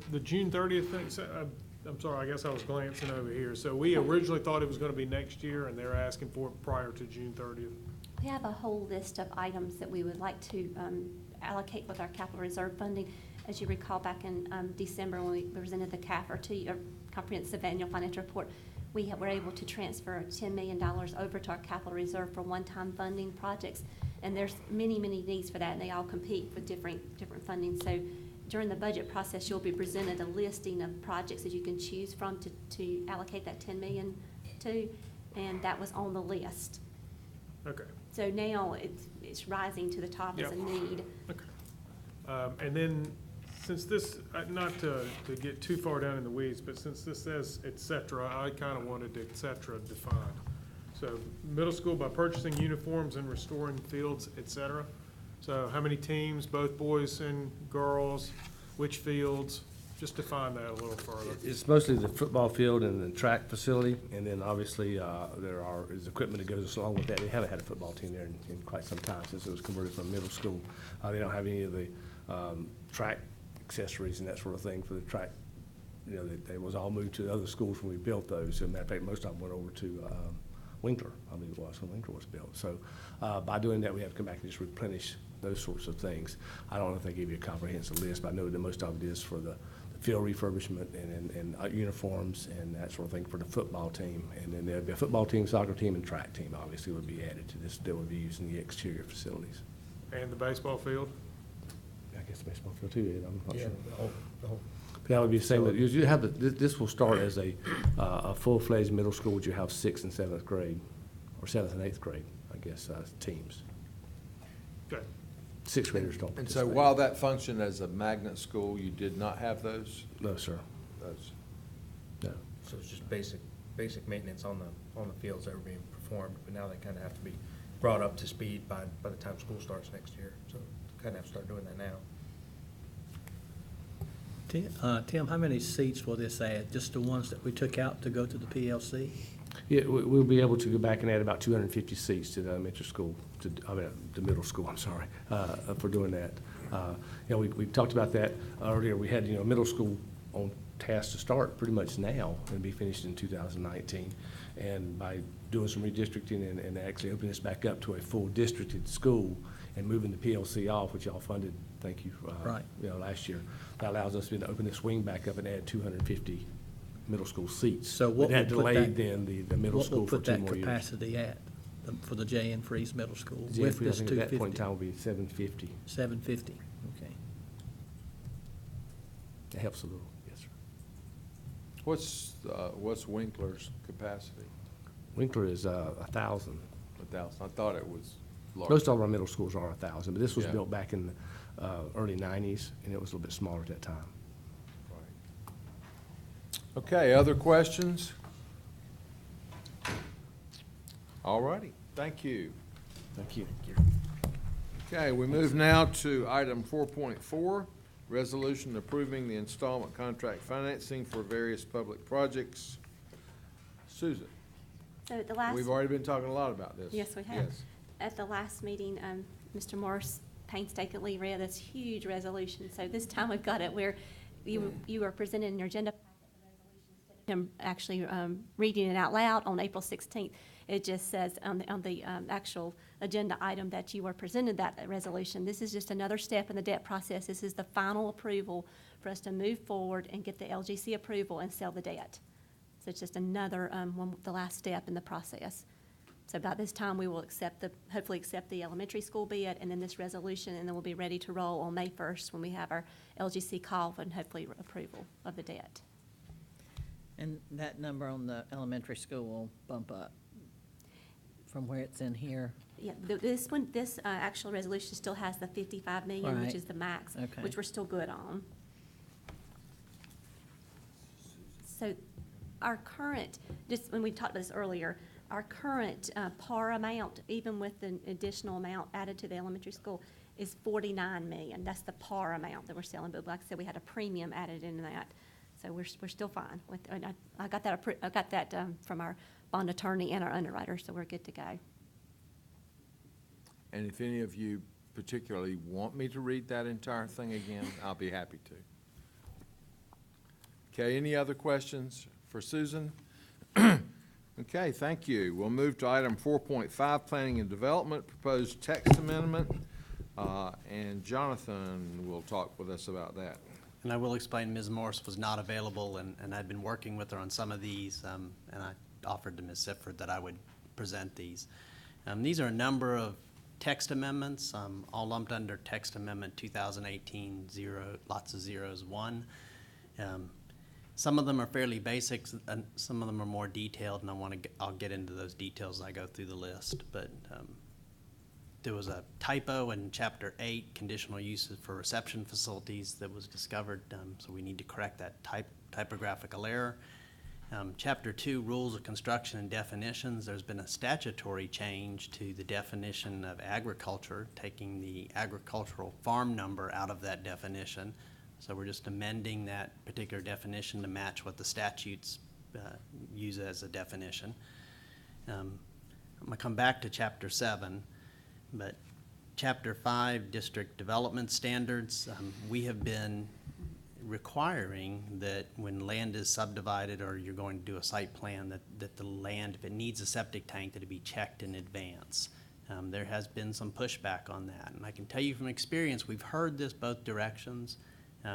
The June 30th thing, so, I'm sorry, I guess I was glancing over here. So we originally thought it was gonna be next year, and they're asking for it prior to June 30th. We have a whole list of items that we would like to allocate with our capital reserve funding. As you recall, back in December, when we presented the CAFR to you, Comprehensive Annual Financial Report, we were able to transfer $10 million over to our capital reserve for one-time funding projects. And there's many, many needs for that, and they all compete with different funding. So during the budget process, you'll be presented a listing of projects that you can choose from to allocate that $10 million to, and that was on the list. Okay. So now it's rising to the top as a need. Okay. And then, since this, not to get too far down in the weeds, but since this says et cetera, I kind of wanted et cetera defined. So middle school by purchasing uniforms and restoring fields, et cetera. So how many teams, both boys and girls, which fields? Just define that a little further. It's mostly the football field and the track facility, and then obviously, is equipment that goes along with that. They haven't had a football team there in quite some time, since it was converted from middle school. They don't have any of the, track accessories and that sort of thing for the track. You know, they was all moved to other schools when we built those. As a matter of fact, most of them went over to, Winkler, I believe it was, when Winkler was built. So, by doing that, we have to come back and just replenish those sorts of things. I don't know if they gave you a comprehensive list, but I know that most of it is for the field refurbishment and uniforms and that sort of thing for the football team. And then there'd be a football team, soccer team, and track team obviously would be added to this, that would be using the exterior facilities. And the baseball field? I guess the baseball field too, Ed, I'm not sure. the whole But that would be the same, you have, this will start as a full-fledged middle school, which you have 6th and 7th grade, or 7th and 8th grade, I guess, teams. Okay. 6th graders don't And so participate. while that functioned as a magnet school, you did not have those? No, sir, Those. no. So it's just basic maintenance on the fields that were being performed, but now they kind of have to be brought up to speed by the time school starts next year. So kind of have to start doing that now. Tim, how many seats will this add? Just the ones that we took out to go to the PLC? Yeah, we'll be able to go back and add about 250 seats to the elementary school, the middle school, I'm sorry, for doing that. You know, we talked about that earlier. We had, middle school on task to start pretty much now and be finished in 2019. And by doing some redistricting and actually opening this back up to a full districted school and moving the PLC off, which y'all funded, thank you, Right. Last year, that allows us to open this wing back up and add 250 middle school seats. So what But that will put delayed that- then the middle school for 2 more What will put that years. capacity at, for the J. N. Freeze Middle School, Yeah, with I this think at that point in 250? time will be 750. 750, okay. That helps a little, yes, sir. What's Winkler's capacity? Winkler is 1,000. 1,000. I thought it was larger. Most of our middle schools are 1,000, but this was Yeah. built back in the early 90s, and it was a little bit smaller at that time. Okay, other questions? All righty, thank you. Thank you. Okay, we move now to item 4.4, resolution approving the installment contract financing for various public projects. Susan, So at the last. we've already been talking a lot about this. Yes, we have. Yes. At the last meeting, Mr. Morse painstakingly read this huge resolution. So this time we've got it where you were presented in your agenda packet the resolution instead of him actually reading it out loud on April 16th. It just says on the actual agenda item that you were presented that resolution. This is just another step in the debt process. This is the final approval for us to move forward and get the LGC approval and sell the debt. So it's just another, the last step in the process. So by this time, we will hopefully accept the elementary school bid and then this resolution, and then we'll be ready to roll on May 1st when we have our LGC call and hopefully approval of the debt. And that number on the elementary school will bump up from where it's in here. Yeah, this actual resolution still has the 55 million, which Right. is the max, Okay. which we're still good on. So our current, just when we talked about this earlier, our current par amount, even with the additional amount added to the elementary school, is 49 million. That's the par amount that we're selling, but like I said, we had a premium added into that. So we're still fine with, and I got that from our bond attorney and our underwriter, so we're good to go. And if any of you particularly want me to read that entire thing again, I'll be happy to. Okay, any other questions for Susan? Okay, thank you. We'll move to item 4.5, Planning and Development, proposed text amendment. And Jonathan will talk with us about that. And I will explain, Ms. Morse was not available, and I'd been working with her on some of these, and I offered to Ms. Sifford that I would present these. These are a number of text amendments, all lumped under text amendment 2018, lots of zeros, 1. Some of them are fairly basic, and some of them are more detailed, and I'll get into those details as I go through the list. But there was a typo in Chapter 8, conditional uses for reception facilities, that was discovered, so we need to correct that typographical error. Chapter 2, Rules of Construction and Definitions, there's been a statutory change to the definition of agriculture, taking the agricultural farm number out of that definition. So we're just amending that particular definition to match what the statutes use as a definition. I'm going to come back to Chapter 7, but Chapter 5, District Development Standards, we have been requiring that when land is subdivided or you're going to do a site plan, that the land, if it needs a septic tank, that it be checked in advance. There has been some pushback on that, and I can tell you from experience, we've heard this both directions.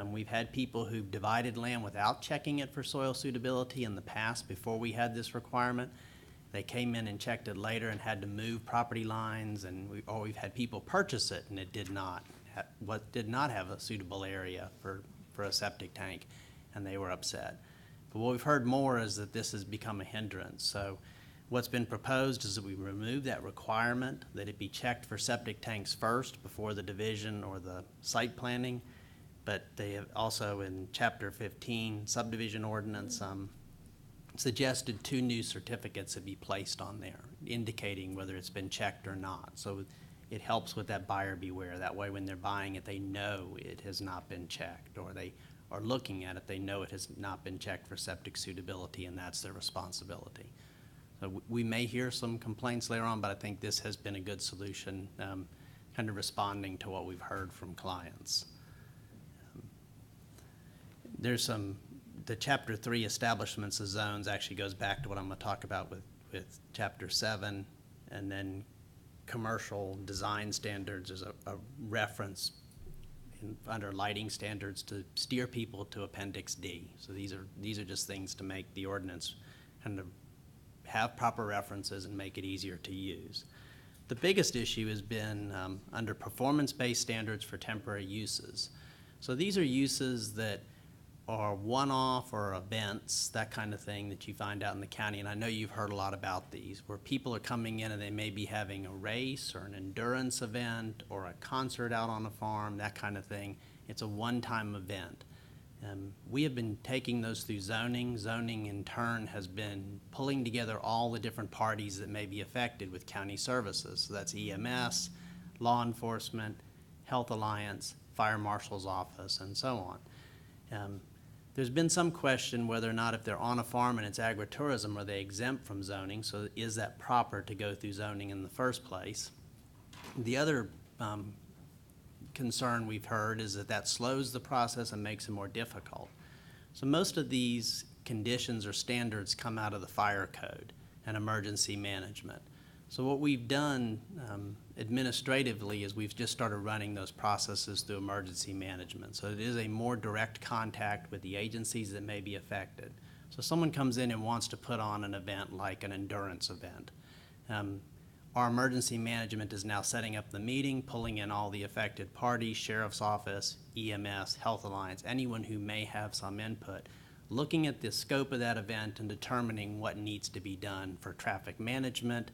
We've had people who've divided land without checking it for soil suitability in the past before we had this requirement. They came in and checked it later and had to move property lines, and we've had people purchase it and it did not have a suitable area for a septic tank, and they were upset. But what we've heard more is that this has become a hindrance. So what's been proposed is that we remove that requirement, that it be checked for septic tanks first before the division or the site planning. But they have also in Chapter 15 subdivision ordinance suggested 2 new certificates to be placed on there, indicating whether it's been checked or not. So it helps with that buyer beware. That way when they're buying it, they know it has not been checked, or they are looking at it, they know it has not been checked for septic suitability, and that's their responsibility. So we may hear some complaints later on, but I think this has been a good solution, kind of responding to what we've heard from clients. The Chapter 3 establishments of zones actually goes back to what I'm going to talk about with Chapter 7, and then commercial design standards is a reference under lighting standards to steer people to Appendix D. So these are just things to make the ordinance kind of have proper references and make it easier to use. The biggest issue has been under performance-based standards for temporary uses. So these are uses that are one-off or events, that kind of thing that you find out in the county, and I know you've heard a lot about these, where people are coming in and they may be having a race or an endurance event or a concert out on a farm, that kind of thing. It's a one-time event. We have been taking those through zoning. Zoning, in turn, has been pulling together all the different parties that may be affected with county services. So that's EMS, law enforcement, Health Alliance, Fire Marshal's Office, and so on. There's been some question whether or not if they're on a farm and it's agritourism, are they exempt from zoning? So is that proper to go through zoning in the first place? The other concern we've heard is that slows the process and makes it more difficult. So most of these conditions or standards come out of the fire code and emergency management. So what we've done administratively is we've just started running those processes through emergency management. So it is a more direct contact with the agencies that may be affected. So someone comes in and wants to put on an event like an endurance event. Our emergency management is now setting up the meeting, pulling in all the affected parties, Sheriff's Office, EMS, Health Alliance, anyone who may have some input, looking at the scope of that event and determining what needs to be done for traffic management,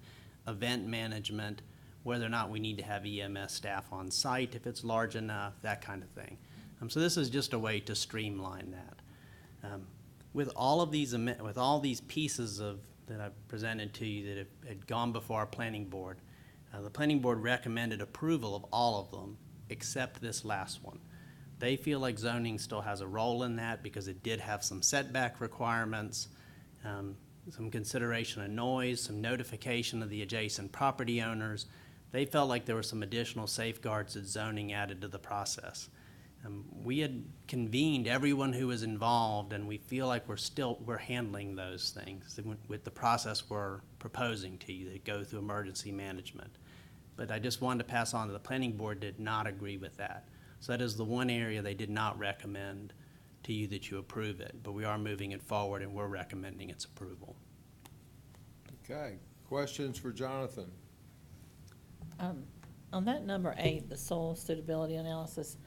event management, whether or not we need to have EMS staff on site if it's large enough, that kind of thing. So this is just a way to streamline that. With all these pieces that I've presented to you that had gone before our planning board, the planning board recommended approval of all of them except this last one. They feel like zoning still has a role in that because it did have some setback requirements, some consideration of noise, some notification of the adjacent property owners. They felt like there were some additional safeguards that zoning added to the process. We had convened everyone who was involved, and we feel like we're handling those things with the process we're proposing to you that go through emergency management. But I just wanted to pass on that the planning board did not agree with that. So that is the one area they did not recommend to you that you approve it, but we are moving it forward and we're recommending its approval. Okay, questions for Jonathan? On that number 8, the soil suitability analysis,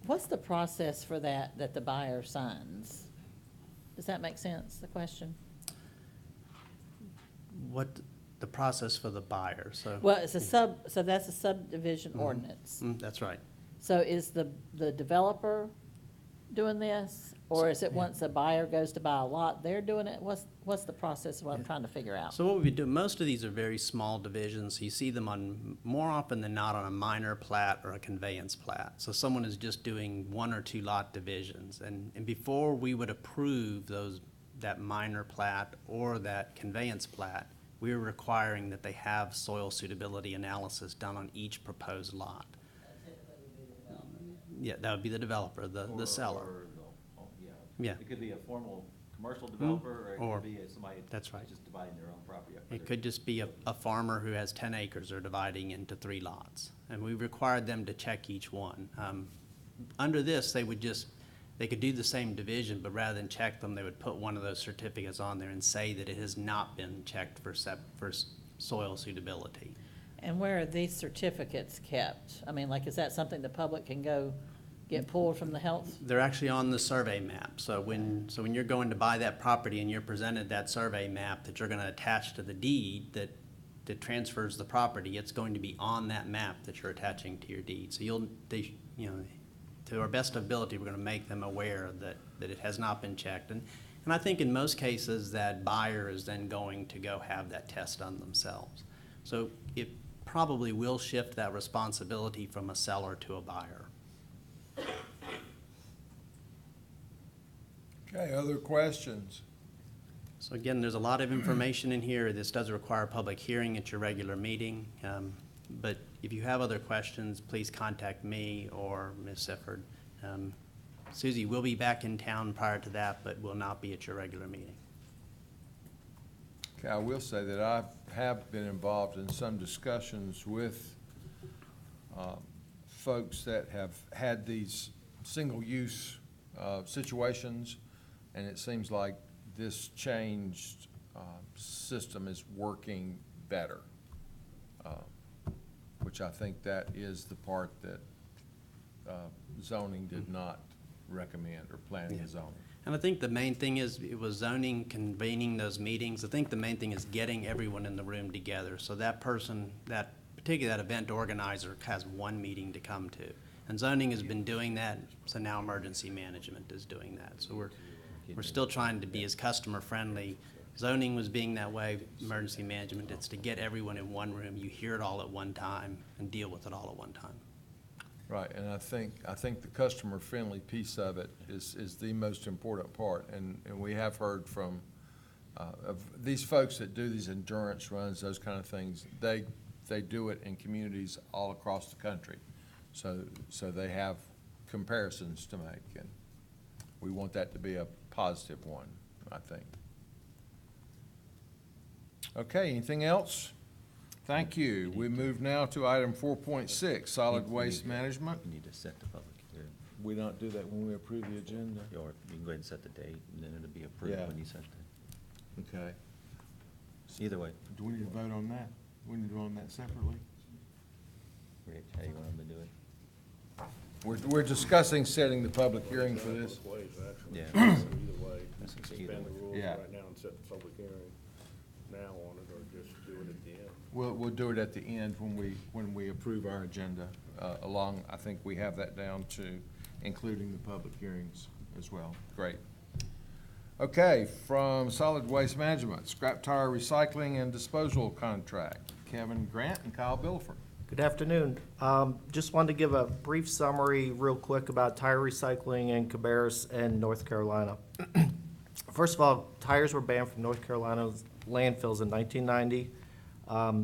what's the process for that the buyer signs? Does that make sense, the question? What the process for the buyer, so. Well, it's so that's a subdivision ordinance. That's right. So is the developer doing this? Or is it once a buyer goes to buy a lot, they're doing it? What's the process, what I'm trying to figure out? So what we do, most of these are very small divisions. You see them on, more often than not, on a minor plat or a conveyance plat. So someone is just doing 1 or 2 lot divisions. And before we would approve that minor plat or that conveyance plat, we were requiring that they have soil suitability analysis done on each proposed lot. Yeah, that would be the developer, the seller. Yeah. It could be a formal commercial developer, or Or- it could be somebody that's right. just dividing their own property up. It could just be a farmer who has 10 acres or dividing into 3 lots. And we required them to check each one. Under this, they could do the same division, but rather than check them, they would put one of those certificates on there and say that it has not been checked for soil suitability. And where are these certificates kept? I mean, like, is that something the public can go get pulled from the health? They're actually on the survey map. So when you're going to buy that property and you're presented that survey map that you're gonna attach to the deed that transfers the property, it's going to be on that map that you're attaching to your deed. So to our best ability, we're gonna make them aware that it has not been checked. And I think in most cases, that buyer is then going to go have that test done themselves. So it probably will shift that responsibility from a seller to a buyer. Okay, other questions? So again, there's a lot of information in here. This does require a public hearing at your regular meeting. But if you have other questions, please contact me or Ms. Sifford. Susie will be back in town prior to that, but will not be at your regular meeting. Okay, I will say that I have been involved in some discussions with folks that have had these single-use situations, and it seems like this changed system is working better, which I think that is the part that zoning did not recommend, or planning and zoning. And I think the main thing is, it was zoning convening those meetings. I think the main thing is getting everyone in the room together. So that person, particularly that event organizer, has one meeting to come to. And zoning has been doing that, so now emergency management is doing that. So we're still trying to be as customer friendly. Zoning was being that way, emergency management, it's to get everyone in one room, you hear it all at one time, and deal with it all at one time. Right, and I think the customer-friendly piece of it is the most important part. And we have heard from, of these folks that do these endurance runs, those kind of things, they do it in communities all across the country. So they have comparisons to make, and we want that to be a positive one, I think. Okay, anything else? Thank you. We move now to item 4.6, solid waste management. You need to set the public hearing, We don't do that when we approve the agenda. or you can go ahead and set the date, and then it'll be approved Yeah. when you set it. Okay. Either way, Do we need to vote on that? We need to vote on that separately? Rich, how you want them to do it? We're discussing setting the public hearing for this. Yeah. Either way, That's suspend either the way. rules Yeah. right now and set the public hearing now on it, or just do it at the end. We'll do it at the end when we approve our agenda, I think we have that down to including the public hearings as well. Great. Okay, from Solid Waste Management, scrap tire recycling and disposal contract. Kevin Grant and Kyle Billford. Good afternoon. Just wanted to give a brief summary real quick about tire recycling in Cabarrus and North Carolina. First of all, tires were banned from North Carolina's landfills in 1990.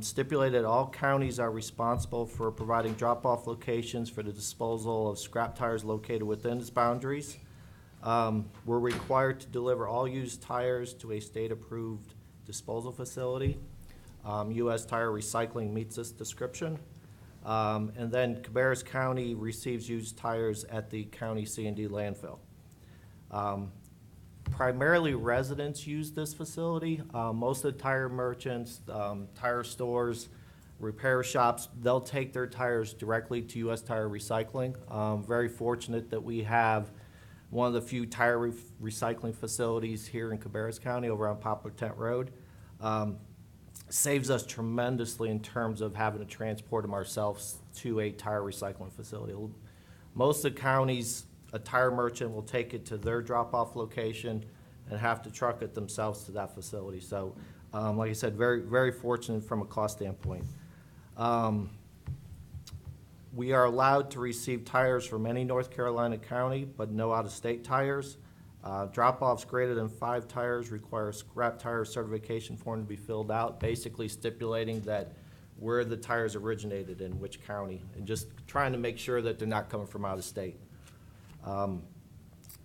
Stipulated all counties are responsible for providing drop-off locations for the disposal of scrap tires located within its boundaries. We're required to deliver all used tires to a state-approved disposal facility. U.S. Tire Recycling meets this description. And then Cabarrus County receives used tires at the county C&D landfill. Primarily residents use this facility. Most of the tire merchants, tire stores, repair shops, they'll take their tires directly to U.S. Tire Recycling. Very fortunate that we have one of the few tire recycling facilities here in Cabarrus County over on Poplar Tent Road. Saves us tremendously in terms of having to transport them ourselves to a tire recycling facility. Most of the counties a tire merchant will take it to their drop-off location and have to truck it themselves to that facility. So, like I said, very, very fortunate from a cost standpoint. We are allowed to receive tires from any North Carolina county, but no out-of-state tires. Drop-offs greater than 5 tires require a scrap tire certification form to be filled out, basically stipulating that where the tires originated in which county, and just trying to make sure that they're not coming from out of state.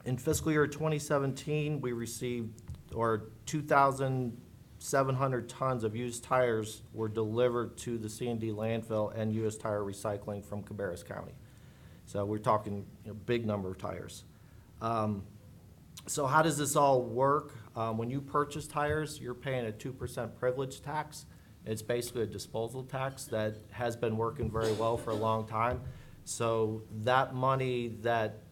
In fiscal year 2017, we received, or 2,700 tons of used tires were delivered to the C&D landfill and U.S. Tire Recycling from Cabarrus County. So we're talking big number of tires. So how does this all work? When you purchase tires, you're paying a 2% privilege tax. It's basically a disposal tax that has been working very well for a long time. So that money that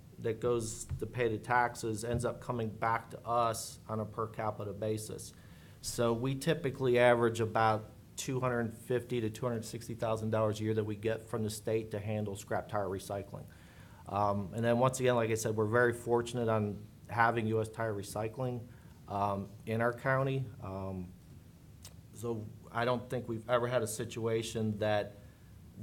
goes to pay the taxes ends up coming back to us on a per capita basis. So we typically average about $250,000 to $260,000 a year that we get from the state to handle scrap tire recycling. And then once again, like I said, we're very fortunate on having U.S. Tire Recycling in our county. So I don't think we've ever had a situation that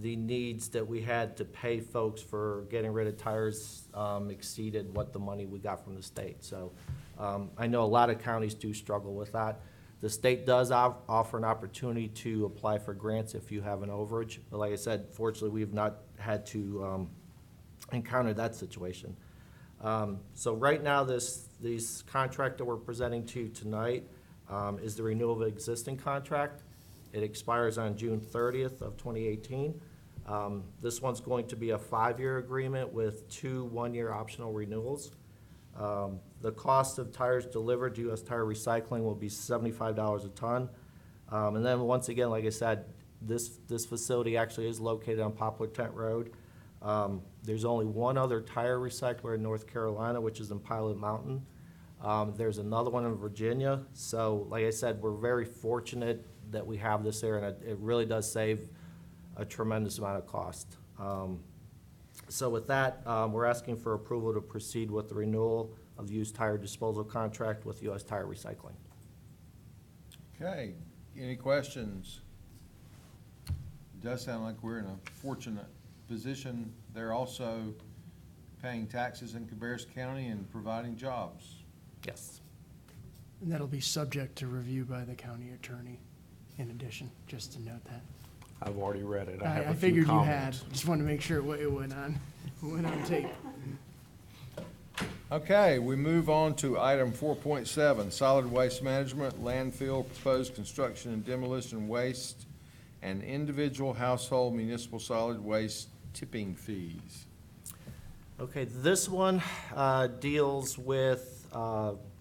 the needs that we had to pay folks for getting rid of tires exceeded what the money we got from the state. So I know a lot of counties do struggle with that. The state does offer an opportunity to apply for grants if you have an overage. But like I said, fortunately, we've not had to encounter that situation. So right now, this contract that we're presenting to you tonight is the renewal of an existing contract. It expires on June 30th of 2018. This one's going to be a 5-year agreement with 2 one-year optional renewals. The cost of tires delivered to U.S. Tire Recycling will be $75 a ton. And then once again, like I said, this facility actually is located on Poplar Tent Road. There's only one other tire recycler in North Carolina, which is in Pilot Mountain. There's another one in Virginia. So like I said, we're very fortunate that we have this there, and it really does save a tremendous amount of cost. So with that, we're asking for approval to proceed with the renewal of the used tire disposal contract with U.S. Tire Recycling. Okay, any questions? It does sound like we're in a fortunate position. They're also paying taxes in Cabarrus County and providing jobs. Yes. And that'll be subject to review by the county attorney in addition, just to note that. I've already read it. I have I a few figured you had, comments. just wanted to make sure it went on tape. Okay, we move on to item 4.7, solid waste management, landfill, proposed construction and demolition waste, and individual household municipal solid waste tipping fees. Okay, this one deals with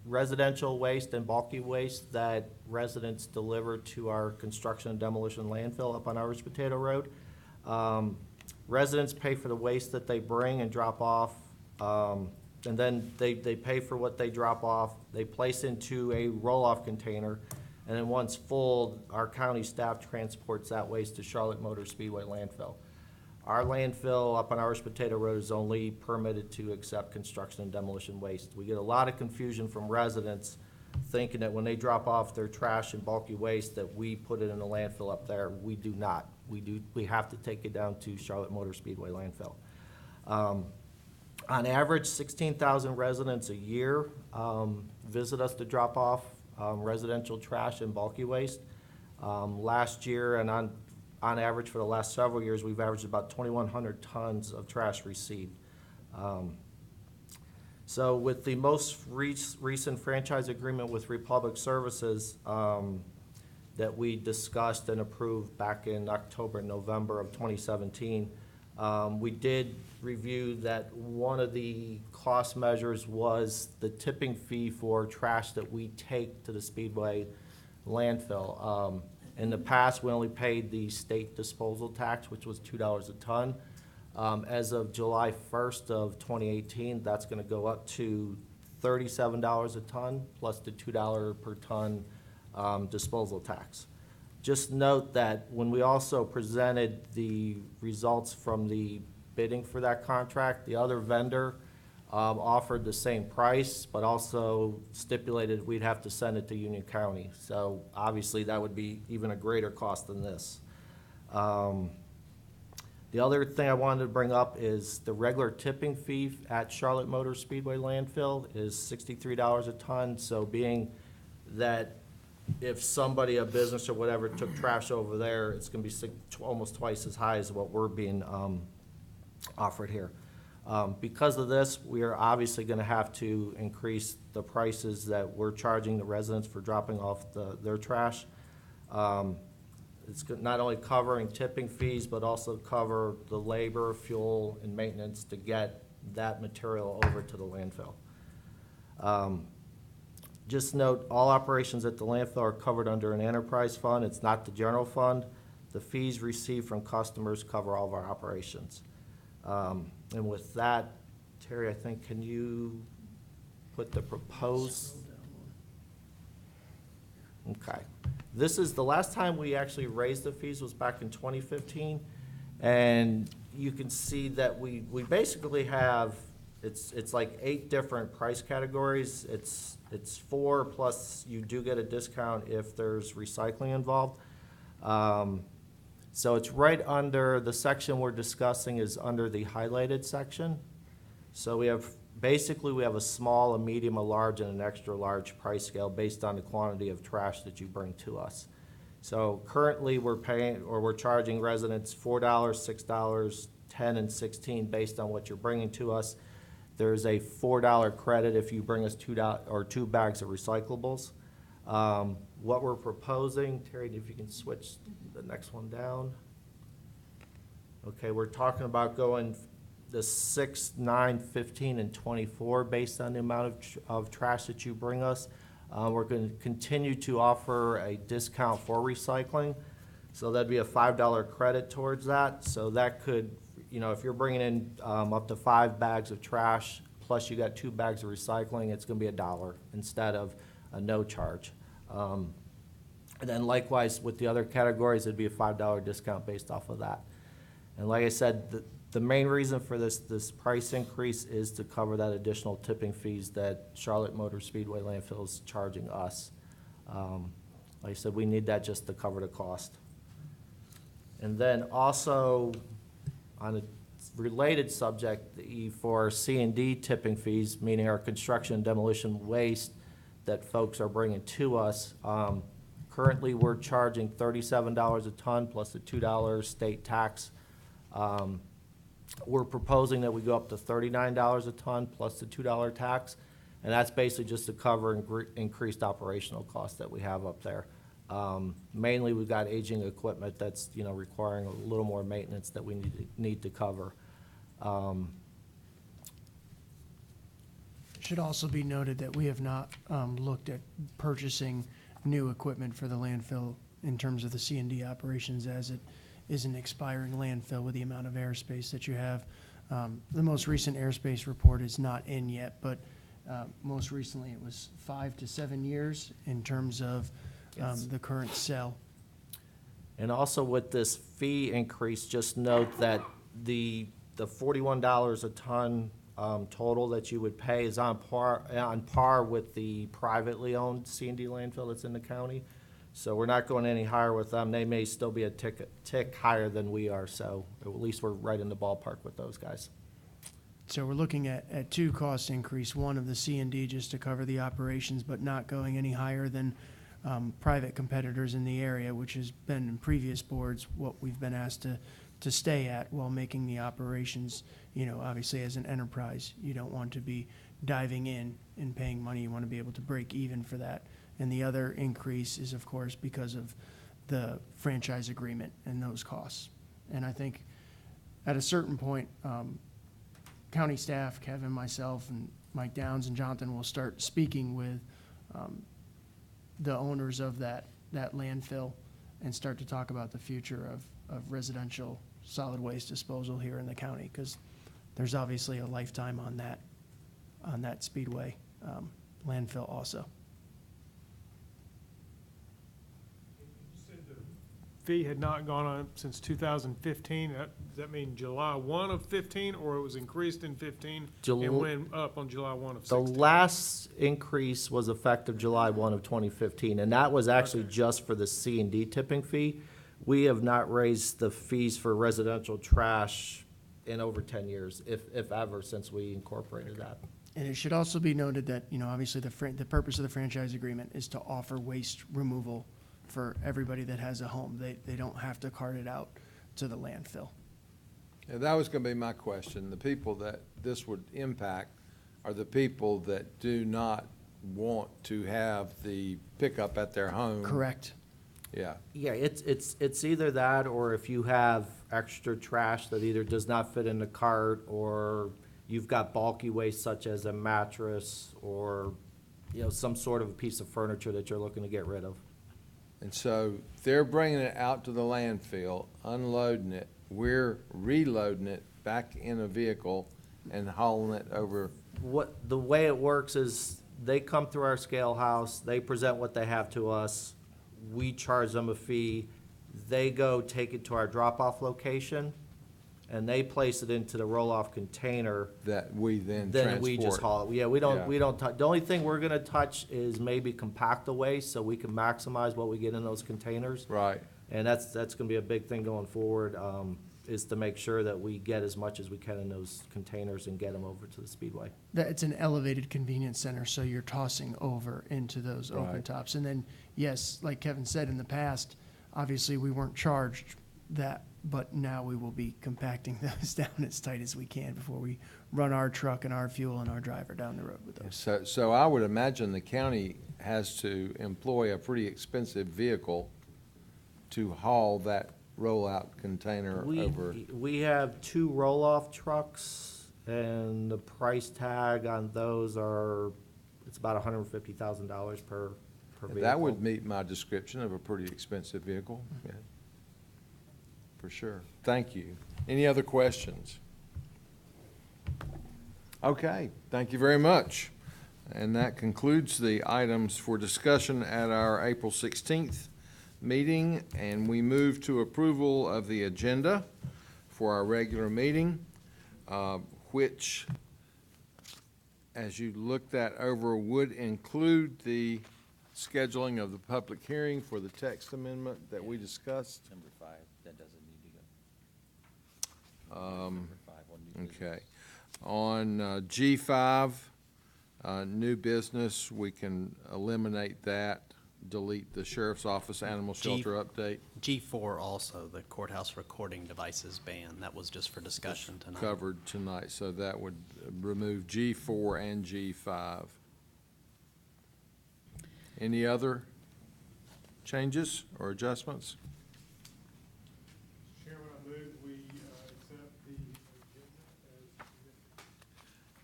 residential waste and bulky waste that residents deliver to our construction and demolition landfill up on Irish Potato Road. Residents pay for the waste that they bring and drop off, and then they pay for what they drop off. They place into a roll-off container, and then once full, our county staff transports that waste to Charlotte Motor Speedway landfill. Our landfill up on Irish Potato Road is only permitted to accept construction and demolition waste. We get a lot of confusion from residents thinking that when they drop off their trash and bulky waste that we put it in the landfill up there. We do not. We have to take it down to Charlotte Motor Speedway landfill. On average, 16,000 residents a year visit us to drop off residential trash and bulky waste. Last year, and on average for the last several years, we've averaged about 2,100 tons of trash received. So with the most recent franchise agreement with Republic Services that we discussed and approved back in October and November of 2017, we did review that one of the cost measures was the tipping fee for trash that we take to the Speedway landfill. In the past, we only paid the state disposal tax, which was $2 a ton. As of July 1st of 2018, that's going to go up to $37 a ton plus the $2 per ton disposal tax. Just note that when we also presented the results from the bidding for that contract, the other vendor offered the same price, but also stipulated we'd have to send it to Union County. So obviously, that would be even a greater cost than this. The other thing I wanted to bring up is the regular tipping fee at Charlotte Motor Speedway landfill is $63 a ton. So being that if somebody, a business or whatever, took trash over there, it's gonna be almost twice as high as what we're being offered here. Because of this, we are obviously gonna have to increase the prices that we're charging the residents for dropping off their trash. It's not only covering tipping fees, but also cover the labor, fuel, and maintenance to get that material over to the landfill. Just note, all operations at the landfill are covered under an enterprise fund. It's not the general fund. The fees received from customers cover all of our operations. And with that, Terry, I think, can you put the proposed? Okay. This is, the last time we actually raised the fees was back in 2015. And you can see that we basically have, it's like 8 different price categories. It's 4 plus you do get a discount if there's recycling involved. So it's right under, the section we're discussing is under the highlighted section. So we have, basically we have a small, a medium, a large, and an extra large price scale based on the quantity of trash that you bring to us. So currently we're paying, or we're charging residents $4, $6, $10, and $16 based on what you're bringing to us. There's a $4 credit if you bring us $2 or 2 bags of recyclables. What we're proposing, Terry, if you can switch the next one down. Okay, we're talking about going the 6, 9, 15, and 24 based on the amount of trash that you bring us. We're going to continue to offer a discount for recycling. So that'd be a $5 credit towards that. So that could, you know, if you're bringing in up to 5 bags of trash, plus you got 2 bags of recycling, it's going to be $1 instead of a no charge. And then likewise with the other categories, it'd be a $5 discount based off of that. And like I said, the main reason for this price increase is to cover that additional tipping fees that Charlotte Motor Speedway landfill is charging us. Like I said, we need that just to cover the cost. And then also, on a related subject, for C&D tipping fees, meaning our construction and demolition waste that folks are bringing to us, currently we're charging $37 a ton plus a $2 state tax. We're proposing that we go up to $39 a ton plus the $2 tax, and that's basically just to cover increased operational costs that we have up there. Mainly, we've got aging equipment that's, you know, requiring a little more maintenance that we need to cover. It should also be noted that we have not looked at purchasing new equipment for the landfill in terms of the C&D operations, as it is an expiring landfill with the amount of airspace that you have. The most recent airspace report is not in yet, but most recently it was 5 to 7 years in terms of the current cell. And also with this fee increase, just note that the $41 a ton total that you would pay is on par with the privately owned C&D landfill that's in the county. So we're not going any higher with them. They may still be a tick higher than we are, so at least we're right in the ballpark with those guys. So we're looking at 2 cost increase, one of the C&D just to cover the operations, but not going any higher than private competitors in the area, which has been in previous boards what we've been asked to stay at while making the operations, you know, obviously as an enterprise, you don't want to be diving in and paying money. You want to be able to break even for that. And the other increase is, of course, because of the franchise agreement and those costs. And I think at a certain point, county staff, Kevin, myself, and Mike Downs and Jonathan will start speaking with the owners of that landfill and start to talk about the future of residential solid waste disposal here in the county, because there's obviously a lifetime on that speedway landfill also. fee had not gone up since 2015. Does that mean July 1 of 15, or it was increased in 15 and went up on July 1 of The 16? last increase was effective July 1 of 2015, and that was actually just for the C&D tipping fee. We have not raised the fees for residential trash in over 10 years, if ever, since we incorporated that. And it should also be noted that, obviously the purpose of the franchise agreement is to offer waste removal for everybody that has a home. They don't have to cart it out to the landfill. Yeah, that was gonna be my question. The people that this would impact are the people that do not want to have the pickup at their home. Correct. Yeah, Yeah, it's either that, or if you have extra trash that either does not fit in the cart, or you've got bulky waste such as a mattress, or, some sort of a piece of furniture that you're looking to get rid of. and so they're bringing it out to the landfill, unloading it. We're reloading it back in a vehicle and hauling it over. The way it works is they come through our scale house, they present what they have to us, we charge them a fee, they go take it to our drop-off location, and they place it into the roll-off container. That we then Then we just transport. haul it. Yeah, we don't touch, the only thing we're gonna touch is maybe compact the waste, so we can maximize what we get in those containers. Right. And that's gonna be a big thing going forward, is to make sure that we get as much as we can in those containers and get them over to the Speedway. That it's an elevated convenience center, so you're tossing over into those open Right. tops. And then, yes, like Kevin said, in the past, obviously, we weren't charged that, but now we will be compacting those down as tight as we can before we run our truck and our fuel and our driver down the road with those. So I would imagine the county has to employ a pretty expensive vehicle to haul that rollout container over. We have 2 roll-off trucks, and the price tag on those it's about $150,000 per vehicle. That would meet my description of a pretty expensive vehicle, yeah. For sure. Thank you. Any other questions? Okay, thank you very much. And that concludes the items for discussion at our April 16th meeting, and we move to approval of the agenda for our regular meeting, which, as you looked that over, would include the scheduling of the public hearing for the text amendment that we discussed. Number 5, that doesn't need to go. Number 5 on new business. Okay. On G5, new business, we can eliminate that, delete the sheriff's office animal shelter update. G4 also, the courthouse recording devices ban, that was just for discussion tonight. Covered tonight, so that would remove G4 and G5. Any other changes or adjustments? Chairman, I move we accept the agenda as submitted.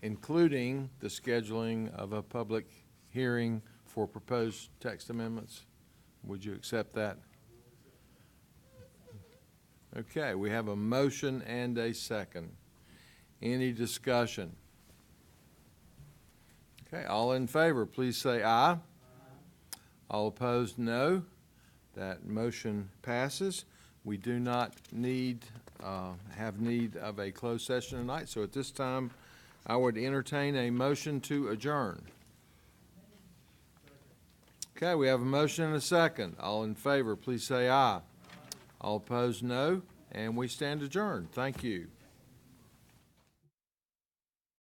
Including the scheduling of a public hearing for proposed text amendments. Would you accept that? Okay, we have a motion and a second. Any discussion? Okay, all in favor, please say aye. All opposed, no. That motion passes. We do not have need of a closed session tonight, so at this time, I would entertain a motion to adjourn. Okay, we have a motion and a second. All in favor, please say aye. All opposed, no. And we stand adjourned. Thank you.